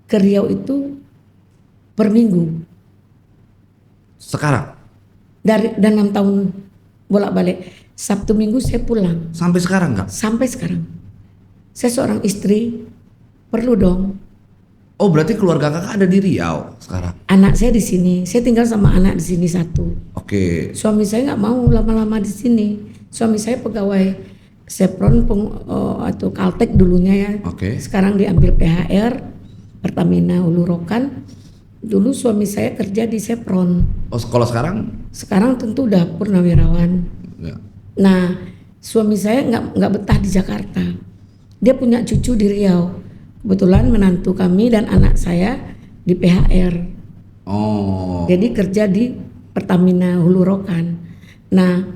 ke Riau itu per minggu. Sekarang? Dan 6 tahun bolak-balik. Sabtu Minggu saya pulang. Sampai sekarang nggak? Sampai sekarang. Saya seorang istri, perlu dong. Oh berarti keluarga kakak ada di Riau sekarang? Anak saya di sini. Saya tinggal sama anak di sini 1. Oke. Suami saya nggak mau lama-lama di sini. Suami saya pegawai Sepron atau Kaltek dulunya ya. Oke. Sekarang diambil PHR Pertamina Hulu Rokan. Dulu suami saya kerja di Sepron. Oh kalau sekarang? Sekarang tentu udah purnawirawan. Ya. Nah, suami saya nggak betah di Jakarta. Dia punya cucu di Riau. Kebetulan menantu kami dan anak saya di PHR. Oh. Jadi kerja di Pertamina Hulu Rokan. Nah,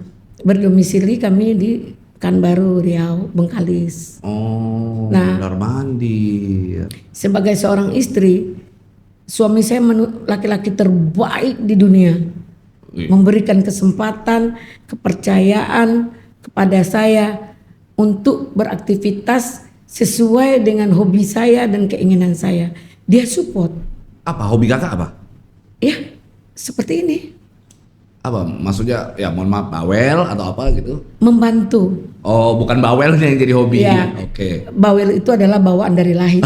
berdomisili kami di Pekanbaru, Riau, Bengkalis. Oh. Nah, Mondar Mandir. Sebagai seorang istri, suami saya laki-laki terbaik di dunia. Memberikan kesempatan, kepercayaan kepada saya untuk beraktivitas sesuai dengan hobi saya dan keinginan saya. Dia support. Apa hobi kakak apa? Ya, seperti ini. Apa maksudnya ya mohon maaf bawel atau apa gitu? Membantu. Oh bukan bawelnya yang jadi hobi. Ya, Oke. Bawel itu adalah bawaan dari lahir.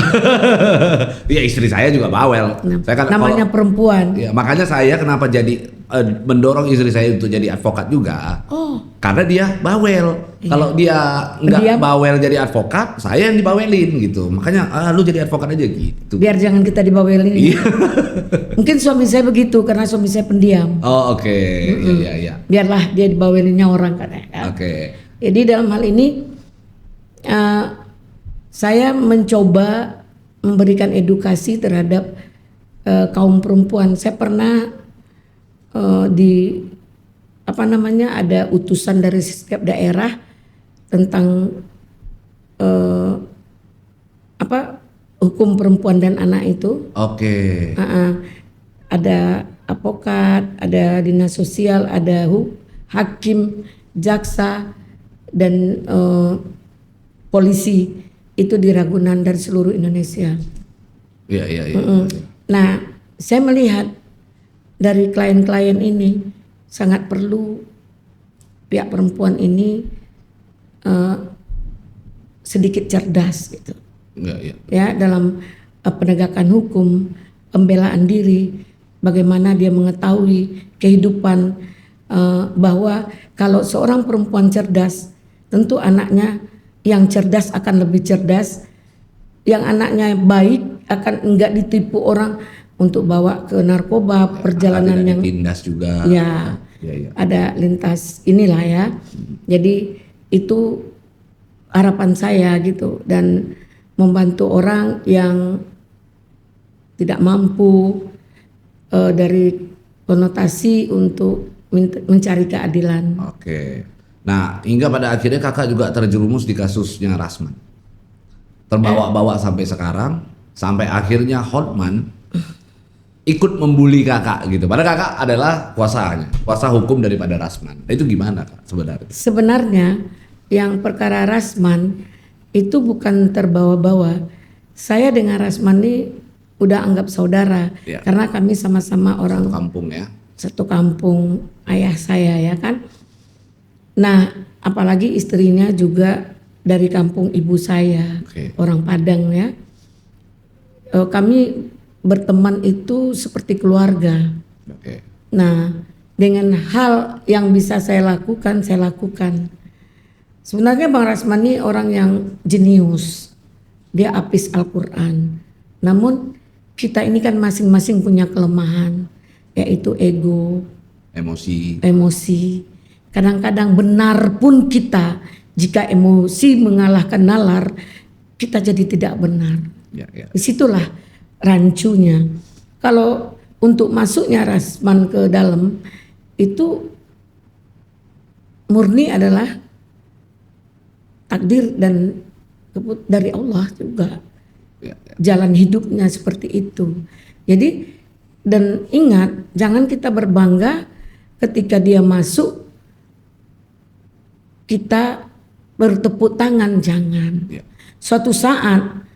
Iya istri saya juga bawel. Nah, Saya kan namanya perempuan. ya, makanya saya kenapa jadi mendorong istri saya untuk jadi advokat juga. Oh, Karena dia bawel. Kalau dia nggak Pendiam. bawel jadi advokat, saya yang dibawelin gitu. Makanya lu jadi advokat aja gitu. biar jangan kita dibawelin. Iya. Mungkin suami saya begitu karena suami saya pendiam. Oh oke. Iya. Biarlah dia dibawelinnya orang katanya. Oke. Jadi dalam hal ini saya mencoba memberikan edukasi terhadap kaum perempuan. Saya pernah di ada utusan dari setiap daerah tentang hukum perempuan dan anak itu. Oke. Ada advokat, ada dinas sosial, ada hakim, jaksa, dan polisi itu di Ragunan dari seluruh Indonesia. Iya. Nah, saya melihat dari klien-klien ini sangat perlu pihak perempuan ini sedikit cerdas gitu. Iya. Ya, dalam penegakan hukum, pembelaan diri, bagaimana dia mengetahui kehidupan, bahwa kalau seorang perempuan cerdas, tentu anaknya yang cerdas akan lebih cerdas, yang anaknya baik akan enggak ditipu orang untuk bawa ke narkoba, perjalanan Tidak yang ditindas juga. ya Iya. ada lintas inilah ya. Jadi itu harapan saya gitu, dan membantu orang yang tidak mampu dari konotasi untuk mencari keadilan. Oke. Nah, hingga pada akhirnya kakak juga terjerumus di kasusnya Rasman. Terbawa-bawa sampai sekarang, sampai akhirnya Hotman ikut membuli kakak gitu. Padahal kakak adalah kuasa hukum daripada Rasman. Itu gimana kak sebenarnya? Sebenarnya yang perkara Rasman itu bukan terbawa-bawa. Saya dengan Rasman ini udah anggap saudara, Ya. karena kami sama-sama orang Kampung ya. satu kampung ayah saya ya kan. Nah, apalagi istrinya juga dari kampung ibu saya, Oke. orang Padang ya. Kami berteman itu seperti keluarga. Oke. Nah, dengan hal yang bisa saya lakukan, saya lakukan. Sebenarnya Bang Rasman ini orang yang jenius. Dia apis Al-Quran. Namun kita ini kan masing-masing punya kelemahan, yaitu ego, emosi. Kadang-kadang benar pun kita, jika emosi mengalahkan nalar, kita jadi tidak benar. Ya. Disitulah rancunya. Kalau untuk masuknya Rasman ke dalam itu murni adalah takdir dan dari Allah juga. Ya. Jalan hidupnya seperti itu. Jadi dan ingat, jangan kita berbangga ketika dia masuk kita bertepuk tangan, jangan. Ya. Suatu saat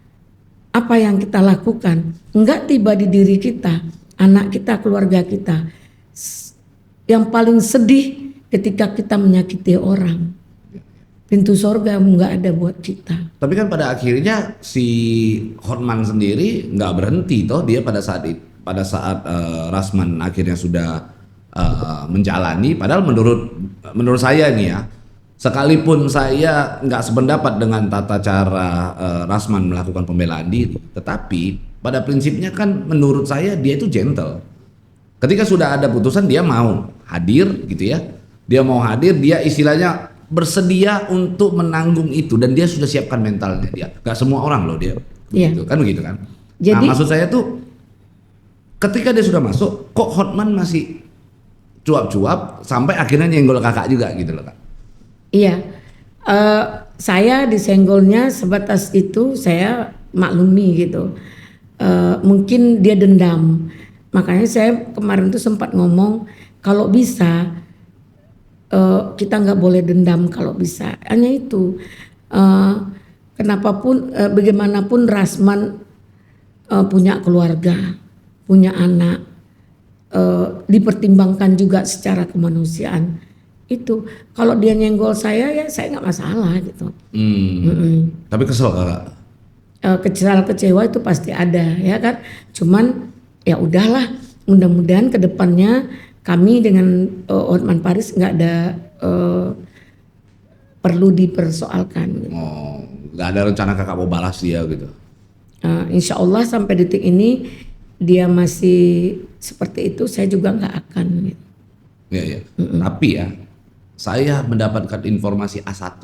apa yang kita lakukan enggak tiba di diri kita, anak kita, keluarga kita. Yang paling sedih ketika kita menyakiti orang. Pintu sorga enggak ada buat kita. Tapi kan pada akhirnya si Hotman sendiri nggak berhenti toh, dia pada saat Rasman akhirnya sudah menjalani. Padahal menurut saya nih ya, sekalipun saya nggak sependapat dengan tata cara Rasman melakukan pembelaan diri, tetapi pada prinsipnya kan menurut saya dia itu gentle. Ketika sudah ada putusan dia mau hadir gitu ya, dia mau hadir, dia istilahnya bersedia untuk menanggung itu, dan dia sudah siapkan mentalnya dia. Gak semua orang loh dia begitu, kan begitu kan. Jadi, nah maksud saya tuh ketika dia sudah masuk, kok Hotman masih cuap-cuap sampai akhirnya nyenggol kakak juga gitu loh kak. Iya, saya disenggolnya sebatas itu, saya maklumi gitu. Mungkin dia dendam, makanya saya kemarin tuh sempat ngomong kalau bisa kita nggak boleh dendam kalau bisa. Hanya itu. Kenapapun, bagaimanapun Rasman punya keluarga, punya anak, dipertimbangkan juga secara kemanusiaan. Itu kalau dia nyenggol saya ya saya nggak masalah gitu. Tapi kesel kakak. Kecewa itu pasti ada ya kan. Cuman ya udahlah, mudah-mudahan kedepannya kami dengan Hotman Paris nggak ada perlu dipersoalkan. Gitu. Oh, nggak ada rencana kakak mau balas dia gitu? Insya Allah sampai detik ini dia masih seperti itu, saya juga nggak akan. Gitu. Iya, iya. Tapi ya, saya mendapatkan informasi A1.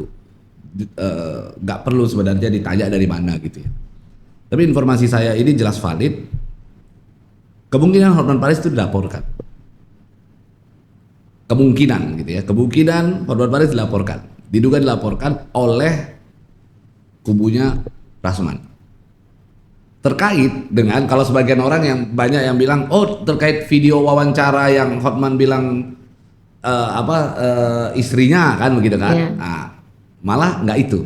Nggak perlu sebenarnya ditanya dari mana gitu ya. Tapi informasi saya ini jelas valid. Kemungkinan Hotman Paris itu dilaporkan. Kemungkinan gitu ya. Kemungkinan Hotman Paris dilaporkan. Diduga dilaporkan oleh kubunya Rasman. Terkait dengan kalau sebagian orang yang banyak yang bilang oh terkait video wawancara yang Hotman bilang istrinya kan begitu kan. Yeah. Nah, malah nggak itu.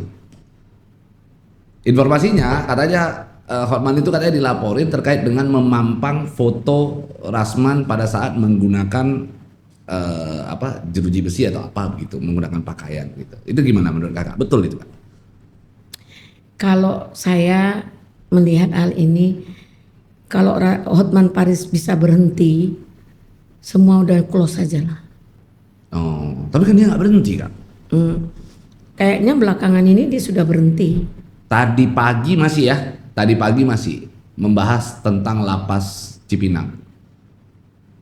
Informasinya katanya Hotman itu katanya dilaporin terkait dengan memampang foto Rasman pada saat menggunakan jeruji besi atau apa begitu, menggunakan pakaian gitu. Itu gimana menurut kakak? Betul itu Kak? Kalau saya melihat hal ini, kalau Hotman Paris bisa berhenti, semua udah close aja lah. Oh, tapi kan dia nggak berhenti Kak. Kayaknya belakangan ini dia sudah berhenti. Tadi pagi masih membahas tentang lapas Cipinang,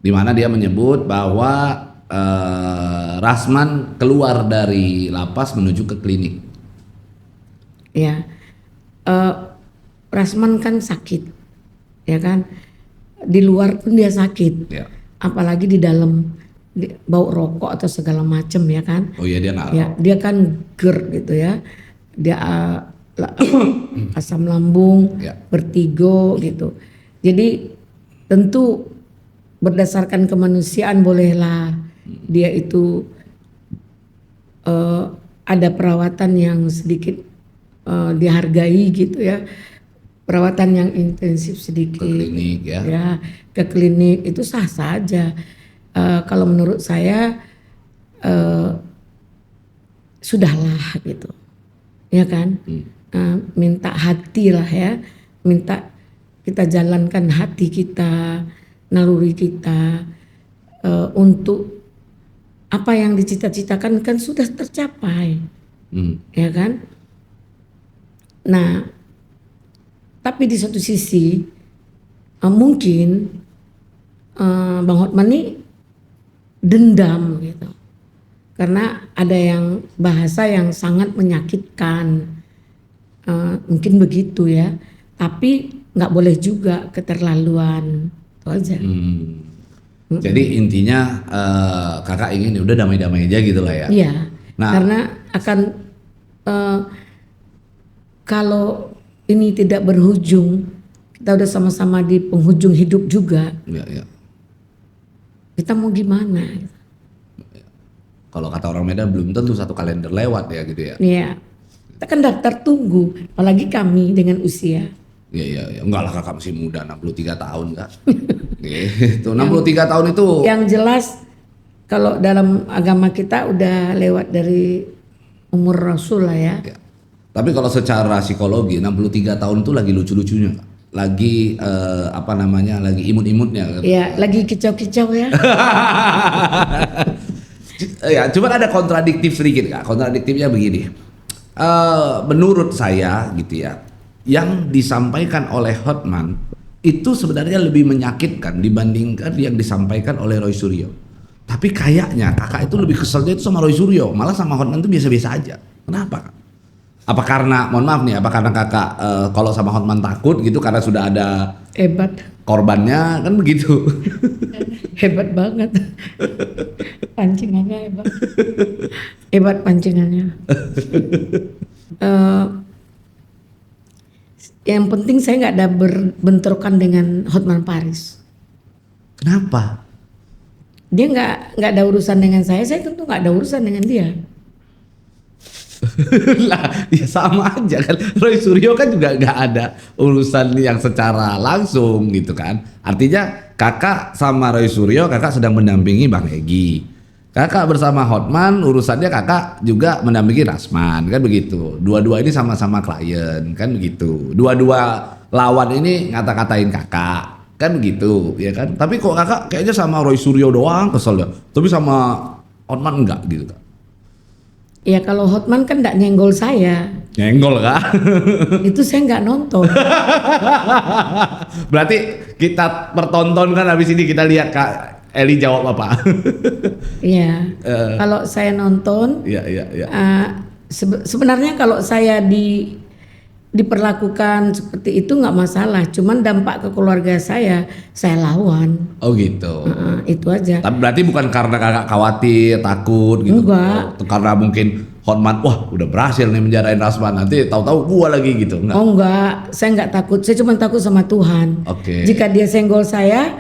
di mana dia menyebut bahwa Rasman keluar dari lapas menuju ke klinik. Ya, Rasman kan sakit, ya kan. Di luar pun dia sakit, Ya. apalagi di dalam bau rokok atau segala macam ya kan. Oh iya dia nggak. Ya, dia kan GERD gitu ya. Dia asam lambung, Ya. vertigo gitu. Jadi tentu berdasarkan kemanusiaan bolehlah dia itu ada perawatan yang sedikit dihargai gitu ya. Perawatan yang intensif sedikit. Ke klinik ya. Ya, ke klinik itu sah saja. Kalau menurut saya sudahlah gitu, ya kan. Minta hati lah ya, minta kita jalankan hati kita, naluri kita untuk apa yang dicita-citakan kan sudah tercapai, ya kan. Nah, tapi di satu sisi mungkin Bang Hotman ini dendam gitu, karena ada yang bahasa yang sangat menyakitkan. Mungkin begitu ya, tapi nggak boleh juga keterlaluan, itu aja. Jadi intinya kakak ingin udah damai-damai aja gitu lah ya. Iya, Nah. karena akan kalau ini tidak berujung, kita udah sama-sama di penghujung hidup juga, Ya, ya. kita mau gimana? Kalau kata orang Medan belum tentu satu kalender lewat ya gitu ya. Iya, kita kan daftar tunggu, apalagi kami dengan usia. Iya, iya, ya. Enggak lah kakak masih muda, 63 tahun Kak. Gitu, 63 tahun itu. Yang jelas kalau dalam agama kita udah lewat dari umur Rasul lah ya. Ya. Tapi kalau secara psikologi 63 tahun itu lagi lucu-lucunya Kak. Lagi lagi imut-imutnya. Ya, lagi kicau-kicau ya. Ya, cuma ada kontradiktif sedikit Kak. Kontradiktifnya begini. Menurut saya gitu ya, yang disampaikan oleh Hotman itu sebenarnya lebih menyakitkan dibandingkan yang disampaikan oleh Roy Suryo. Tapi kayaknya kakak itu lebih keselnya itu sama Roy Suryo, malah sama Hotman itu biasa-biasa aja. Kenapa Kak? Apa karena, mohon maaf nih, apa karena kakak kalau sama Hotman takut gitu karena sudah ada Hebat, korbannya kan begitu? hebat banget. Pancingannya hebat. Hebat pancingannya. Yang penting saya nggak ada berbentrokan dengan Hotman Paris. Kenapa? Dia nggak ada urusan dengan saya tentu nggak ada urusan dengan dia. Lah ya sama aja kan, Roy Suryo kan juga nggak ada urusan yang secara langsung gitu kan. Artinya kakak sama Roy Suryo kakak sedang mendampingi Bang Egy, kakak bersama Hotman urusannya kakak juga mendampingi Rasman kan begitu. Dua-dua ini sama-sama klien kan begitu. Dua-dua lawan ini ngata-ngatain kakak Kan gitu, ya kan? Tapi kok kakak kayaknya sama Roy Suryo doang kesel ya. Tapi sama Hotman enggak gitu kak? Ya kalau Hotman kan nggak nyenggol saya, Nyenggol kak? itu saya nggak nonton. Berarti kita pertontonkan habis ini kita lihat kak Eli jawab apa? Iya. Kalau saya nonton, Iya iya iya. sebenarnya kalau saya diperlakukan seperti itu nggak masalah. Cuman dampak ke keluarga saya lawan. Oh gitu. Itu aja. Tapi berarti bukan karena kakak khawatir, takut gitu. Enggak. Oh, karena mungkin Hotman, wah udah berhasil nih menjarain Rasman, nanti tahu-tahu gua lagi gitu. Enggak. Oh enggak, saya enggak takut. Saya cuma takut sama Tuhan. Oke. Jika dia senggol saya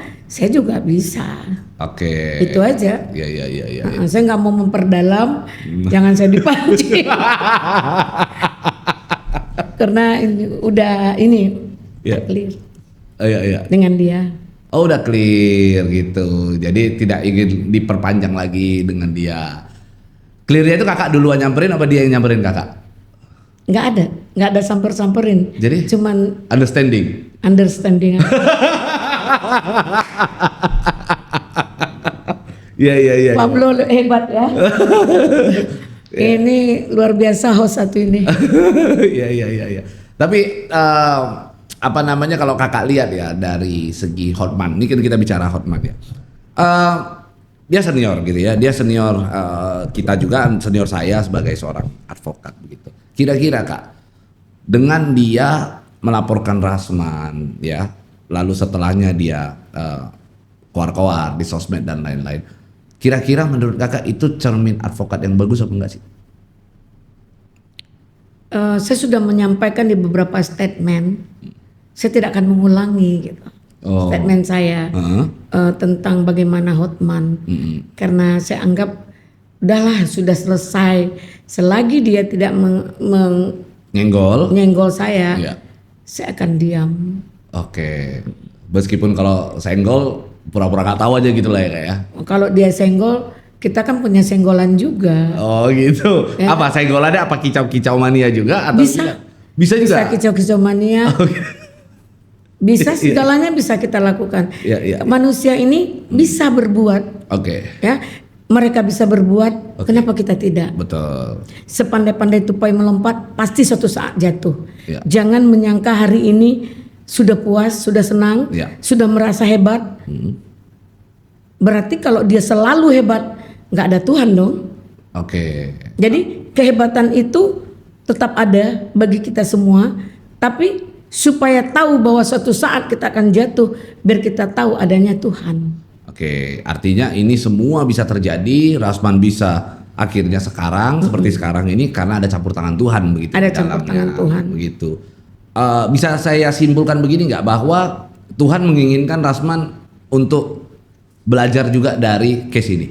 juga bisa. Oke. Itu aja. Iya iya iya iya. Saya nggak mau memperdalam, jangan saya dipancing. Karena udah Iya. clear Oh, iya iya. dengan dia. Oh udah clear gitu. Jadi tidak ingin diperpanjang lagi dengan dia. Clearnya itu kakak duluan nyamperin apa dia yang nyamperin kakak? Nggak ada samperin. Jadi? Cuman Understanding. understanding. Iya iya iya. Pablo hebat ya. Ini luar biasa host satu ini. Iya iya iya iya. Tapi apa namanya kalau kakak lihat ya dari segi Hotman, ini kan kita bicara Hotman ya. Dia senior gitu ya, dia senior kita juga, senior saya sebagai seorang advokat begitu. Kira-kira kak, dengan dia melaporkan Rasman ya, lalu setelahnya dia keluar-keluar di sosmed dan lain-lain. Kira-kira menurut kakak itu cermin advokat yang bagus apa enggak sih? Saya sudah menyampaikan di beberapa statement. Saya tidak akan mengulangi gitu. Statement saya tentang bagaimana Hotman. Karena saya anggap udahlah sudah selesai. Selagi dia tidak nyenggol saya, Iya. saya akan diam. Oke. Meskipun kalau senggol pura-pura nggak tahu aja gitu lah ya kak ya. Kalau dia senggol, kita kan punya senggolan juga. Oh gitu. Ya. Apa senggolannya apa kicau-kicau mania juga atau Bisa. tidak? Bisa juga. Bisa kicau-kicau mania. Bisa segalanya bisa kita lakukan. Iya, iya. Manusia ini bisa berbuat, Oke. ya. Mereka bisa berbuat, kenapa kita tidak? Betul. Sepandai-pandai tupai melompat, pasti suatu saat jatuh. Iya. Jangan menyangka hari ini sudah puas, sudah senang, Iya. sudah merasa hebat. Berarti kalau dia selalu hebat, nggak ada Tuhan dong. Oke. Jadi kehebatan itu tetap ada bagi kita semua, tapi supaya tahu bahwa suatu saat kita akan jatuh, biar kita tahu adanya Tuhan. Oke. Artinya ini semua bisa terjadi. Rasman bisa akhirnya sekarang seperti sekarang ini karena ada campur tangan Tuhan begitu. Ada di campur dalamnya, tangan Tuhan. Begitu. Bisa saya simpulkan begini nggak bahwa Tuhan menginginkan Rasman untuk belajar juga dari case ini?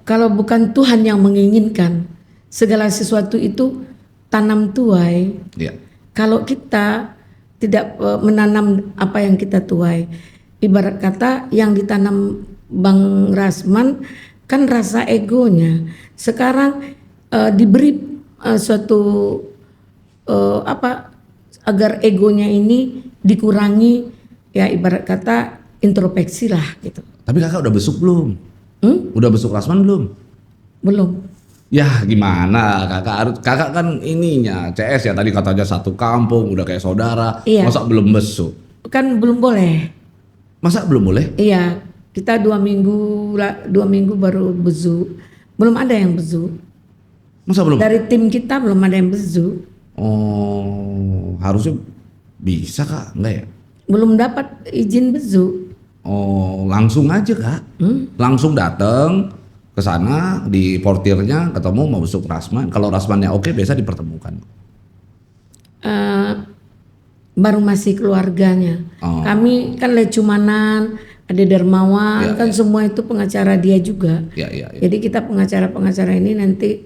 Kalau bukan Tuhan yang menginginkan, segala sesuatu itu tanam tuai. Iya. Kalau kita tidak menanam apa yang kita tuai, ibarat kata yang ditanam Bang Rasman kan rasa egonya. Sekarang diberi suatu agar egonya ini dikurangi, ya ibarat kata introspeksi lah gitu. Tapi kakak udah besuk belum? Udah besuk Rasman belum? Belum. Ya gimana kakak kan ininya CS ya tadi katanya satu kampung udah kayak saudara. Iya. Masa belum besuk? Kan belum boleh. Masa belum boleh? Iya, kita 2 minggu baru bezu. Belum ada yang bezu. Masa belum? Dari tim kita belum ada yang bezu. Oh harusnya bisa kak, enggak ya? Belum dapat izin bezu. Oh langsung aja kak, langsung datang ke sana di portirnya ketemu mau besuk Rasman. Kalau Rasmannya oke biasa dipertemukan. Baru masih keluarganya. Oh. Kami kan Lecumanan, ada Dermawan, Ya, kan semua itu pengacara dia juga. Ya ya. Ya. Jadi kita pengacara-pengacara ini nanti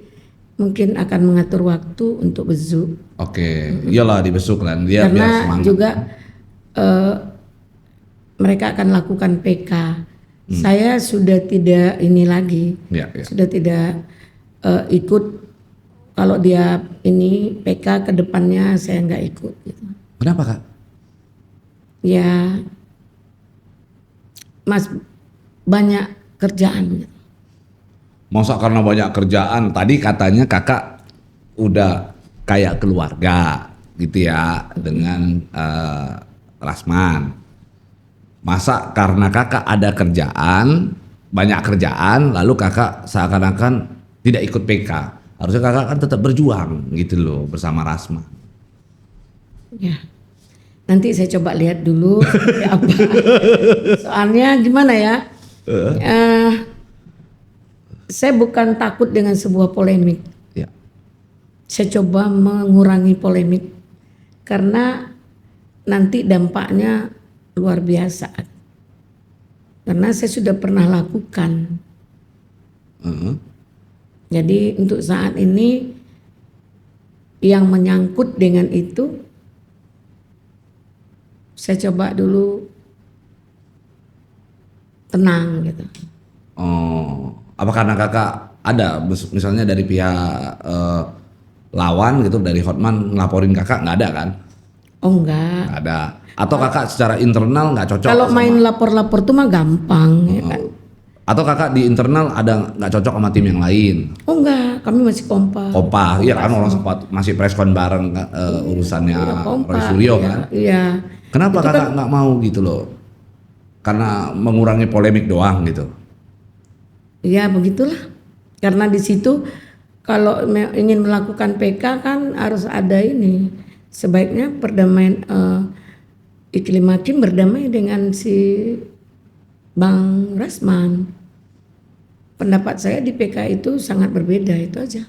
mungkin akan mengatur waktu untuk bezu. Oke, iyalah dibesuk kan dia biar Karena semangat. juga mereka akan lakukan PK. Saya sudah tidak ini lagi, Ya, ya. sudah tidak ikut. Kalau dia ini PK ke depannya saya nggak ikut. Gitu. Kenapa kak? Ya, Mas banyak kerjaan gitu. Masa karena banyak kerjaan, tadi katanya kakak udah kayak keluarga gitu ya dengan Rasman. Masa karena kakak ada kerjaan, banyak kerjaan, lalu kakak seakan-akan tidak ikut PK. Harusnya kakak kan tetap berjuang gitu loh bersama Rasman. Ya. Nanti saya coba lihat dulu seperti apa. Soalnya gimana ya? Saya bukan takut dengan sebuah polemik. Ya. Saya coba mengurangi polemik karena nanti dampaknya luar biasa. Karena saya sudah pernah lakukan. Jadi untuk saat ini yang menyangkut dengan itu saya coba dulu tenang gitu. Oh, apa karena kakak ada misalnya dari pihak lawan gitu dari Hotman ngelaporin kakak nggak ada kan? Oh enggak. Nggak ada. Atau kakak secara internal nggak cocok? Kalau sama- main lapor-lapor tuh mah gampang ya kan. Atau kakak di internal ada nggak cocok sama tim yang lain? Oh enggak, kami masih kompak. Kompa, iya kan orang sempat masih preskon bareng urusannya Iya, Roy kompak. Suryo Iya, kan? Iya. Kenapa Itu kakak nggak mau gitu loh? Karena mengurangi polemik doang gitu. Ya begitulah. Karena di situ kalau ingin melakukan PK kan harus ada ini. Sebaiknya perdamaian iklim hakim berdamai dengan si Bang Rasman. Pendapat saya di PK itu sangat berbeda, itu aja.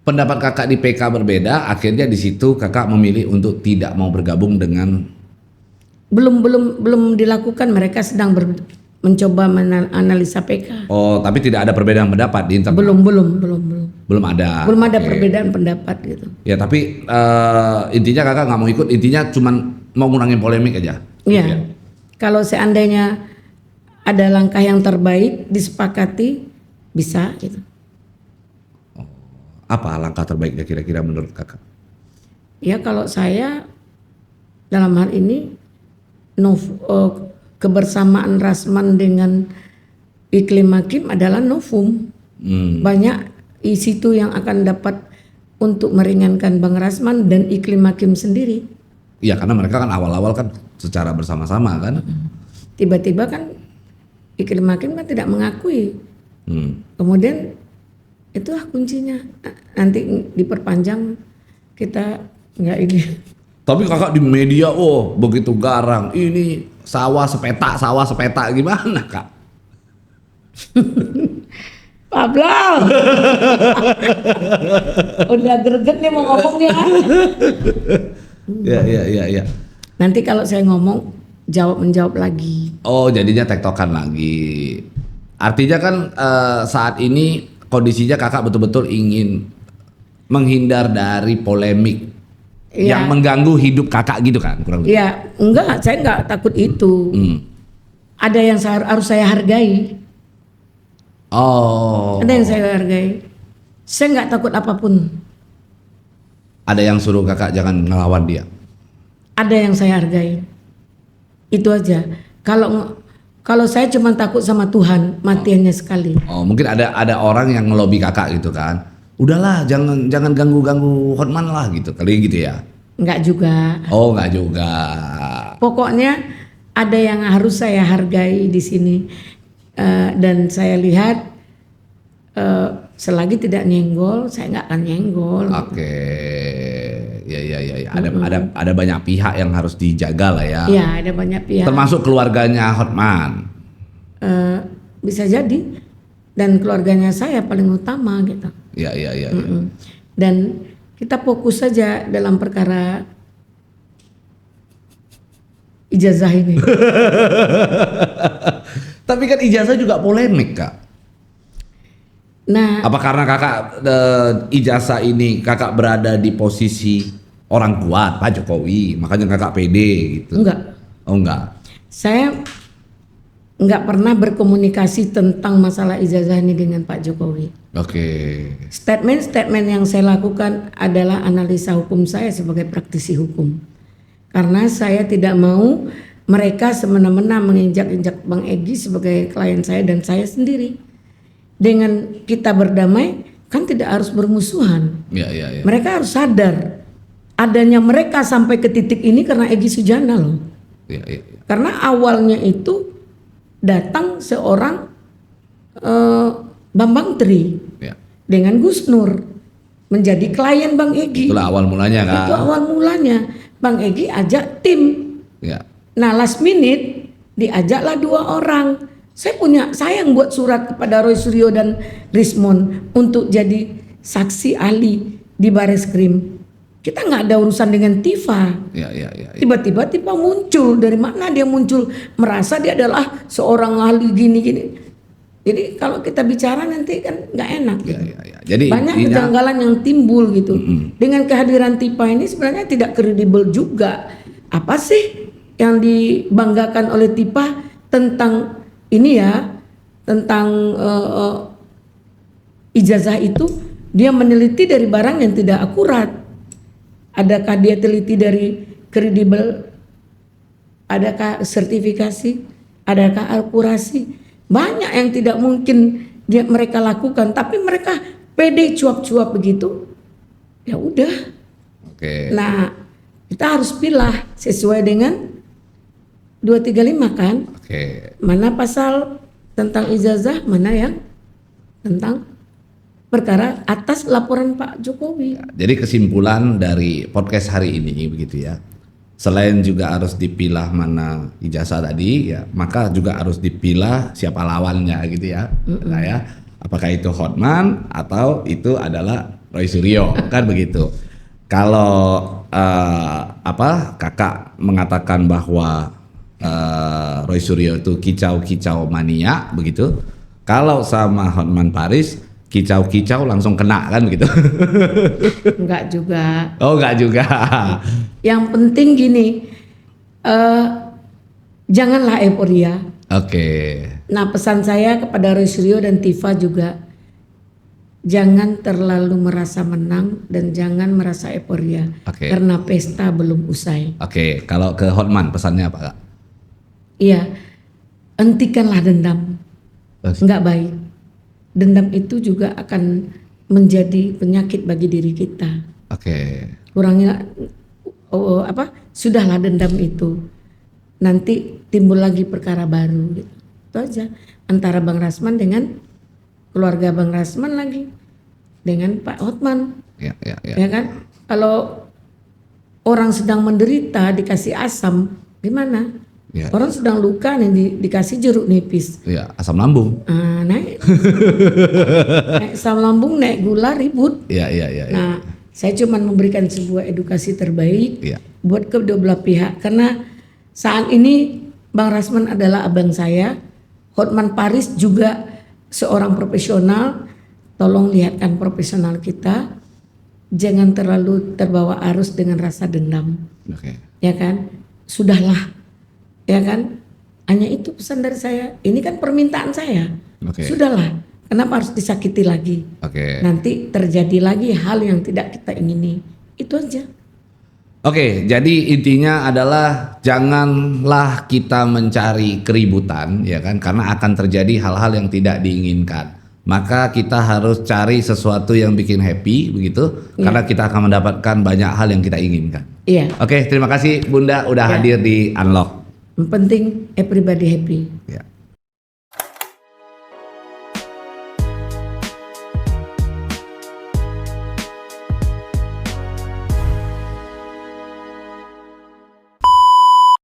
Pendapat kakak di PK berbeda, akhirnya di situ kakak memilih untuk tidak mau bergabung dengan. Belum dilakukan, mereka sedang mencoba menganalisa PK. Oh, tapi tidak ada perbedaan pendapat di internal. Belum. Belum ada. Belum ada Oke. perbedaan pendapat gitu. Ya tapi intinya kakak nggak mau ikut, intinya cuman mau ngurangin polemik aja. Iya. Gitu ya? Kalau seandainya ada langkah yang terbaik disepakati bisa gitu. Apa langkah terbaiknya kira-kira menurut kakak? Ya kalau saya dalam hal ini kebersamaan Rasman dengan iklim hakim adalah novum. Banyak isi itu yang akan dapat untuk meringankan Bang Rasman dan iklim hakim sendiri. Iya karena mereka kan awal-awal kan secara bersama-sama kan. Tiba-tiba kan iklim hakim kan tidak mengakui. Kemudian itulah kuncinya. Nanti diperpanjang kita nggak ini. Tapi kakak di media, oh begitu garang. Ini sawah sepeta gimana kak? Pablo, udah greget nih mau ngomongnya. Ya. Nanti kalau saya ngomong menjawab lagi. Oh jadinya tektokan lagi. Artinya kan saat ini kondisinya kakak betul-betul ingin menghindar dari polemik Iya. yang mengganggu hidup kakak gitu kan kurang lebih. Ya enggak, saya enggak takut itu. Ada yang harus saya hargai. Oh. Ada yang saya hargai. Saya enggak takut apapun. Ada yang suruh kakak jangan ngelawan dia. Ada yang saya hargai. Itu aja. Kalau saya cuma takut sama Tuhan, matiannya sekali. Oh mungkin ada orang yang ngelobi kakak gitu kan. Udahlah jangan ganggu Hotman lah gitu kali gitu ya. Enggak juga. Oh nggak juga. Pokoknya ada yang harus saya hargai di sini. Dan saya lihat selagi tidak nyenggol, saya nggak akan nyenggol. Oke. Ya. Ada banyak pihak yang harus dijaga lah ya. Ya ada banyak pihak. Termasuk keluarganya Hotman. Bisa jadi. Dan keluarganya saya paling utama gitu. Ya. Dan kita fokus saja dalam perkara ijazah ini. Tapi kan ijazah juga polemik kak. Nah, Apa karena kakak ijazah ini kakak berada di posisi orang kuat Pak Jokowi, makanya kakak pede gitu? enggak. Oh enggak. Saya enggak pernah berkomunikasi tentang masalah ijazah ini dengan Pak Jokowi. Oke. Statement yang saya lakukan adalah analisa hukum saya sebagai praktisi hukum. Karena saya tidak mau mereka semena-mena menginjak-injak Bang Egy sebagai klien saya dan saya sendiri. Dengan kita berdamai kan tidak harus bermusuhan. Ya, ya, ya. Mereka harus sadar adanya mereka sampai ke titik ini karena Egy Sujana loh. Ya, ya, ya. Karena awalnya itu datang seorang Bambang Tri Ya. dengan Gus Nur menjadi klien Bang Egy. Itulah awal mulanya kan. Itu awal mulanya. Bang Egy ajak tim. Ya. Nah last minute diajaklah 2 orang. Saya yang buat surat kepada Roy Suryo dan Rismon untuk jadi saksi ahli di Bareskrim. Kita nggak ada urusan dengan Tifa. Ya, ya, ya, ya. Tiba-tiba Tifa muncul. Dari mana dia muncul? Merasa dia adalah seorang ahli gini-gini. Jadi kalau kita bicara nanti kan nggak enak. Ya, Gitu. ya, ya. Jadi Banyak intinya- kejanggalan yang timbul gitu. Dengan kehadiran Tifa ini sebenarnya tidak kredibel juga. Apa sih yang dibanggakan oleh Tifa tentang ini ya, tentang ijazah itu? Dia meneliti dari barang yang tidak akurat. Adakah dia teliti dari kredibel? Adakah sertifikasi? Adakah akurasi? Banyak yang tidak mungkin mereka lakukan, tapi mereka pede cuap-cuap begitu. Ya udah. Oke. Nah, kita harus pilih sesuai dengan 235 kan? Oke. Mana pasal tentang ijazah, mana yang tentang perkara atas laporan Pak Jokowi. Jadi kesimpulan dari podcast hari ini begitu ya. Selain juga harus dipilah mana ijazah tadi ya, maka juga harus dipilah siapa lawannya gitu ya. Nah ya, apakah itu Hotman atau itu adalah Roy Suryo kan begitu. Kalau kakak mengatakan bahwa Roy Suryo itu kicau-kicau mania begitu. Kalau sama Hotman Paris kicau-kicau langsung kena kan begitu. Enggak juga. Oh enggak juga. Yang penting gini, janganlah euforia. Oke. Nah pesan saya kepada Roy Suryo dan Tifa juga, jangan terlalu merasa menang dan jangan merasa euforia. Oke. Karena pesta belum usai. Oke, kalau ke Hotman pesannya apa Kak? Iya, hentikanlah dendam, nggak baik. Dendam itu juga akan menjadi penyakit bagi diri kita. Oke. Kurangilah, sudahlah dendam itu. Nanti timbul lagi perkara baru. Gitu. Itu aja. Antara Bang Rasman dengan keluarga Bang Rasman lagi dengan Pak Hotman, Ya, ya, ya. ya kan? Kalau orang sedang menderita dikasih asam, gimana? Ya. Orang sedang luka nih dikasih jeruk nipis. Ya, asam lambung. Naik asam lambung, naik gula, ribut. Ya, ya, ya. Ya. Nah, saya cuma memberikan sebuah edukasi terbaik Ya. buat kedua belah pihak. Karena saat ini Bang Rasman adalah abang saya, Hotman Paris juga seorang profesional. Tolong lihatkan profesional kita, jangan terlalu terbawa arus dengan rasa dendam, Oke. ya kan? Sudahlah, ya kan? Hanya itu pesan dari saya. Ini kan permintaan saya. Oke. Sudahlah, kenapa harus disakiti lagi? Oke. Nanti terjadi lagi hal yang tidak kita ingini. Itu aja. Oke, jadi intinya adalah janganlah kita mencari keributan ya kan, karena akan terjadi hal-hal yang tidak diinginkan. Maka kita harus cari sesuatu yang bikin happy begitu, karena kita akan mendapatkan banyak hal yang kita inginkan. Iya. Oke, terima kasih Bunda udah Ya. hadir di Unlock. Yang penting everybody happy. Ya.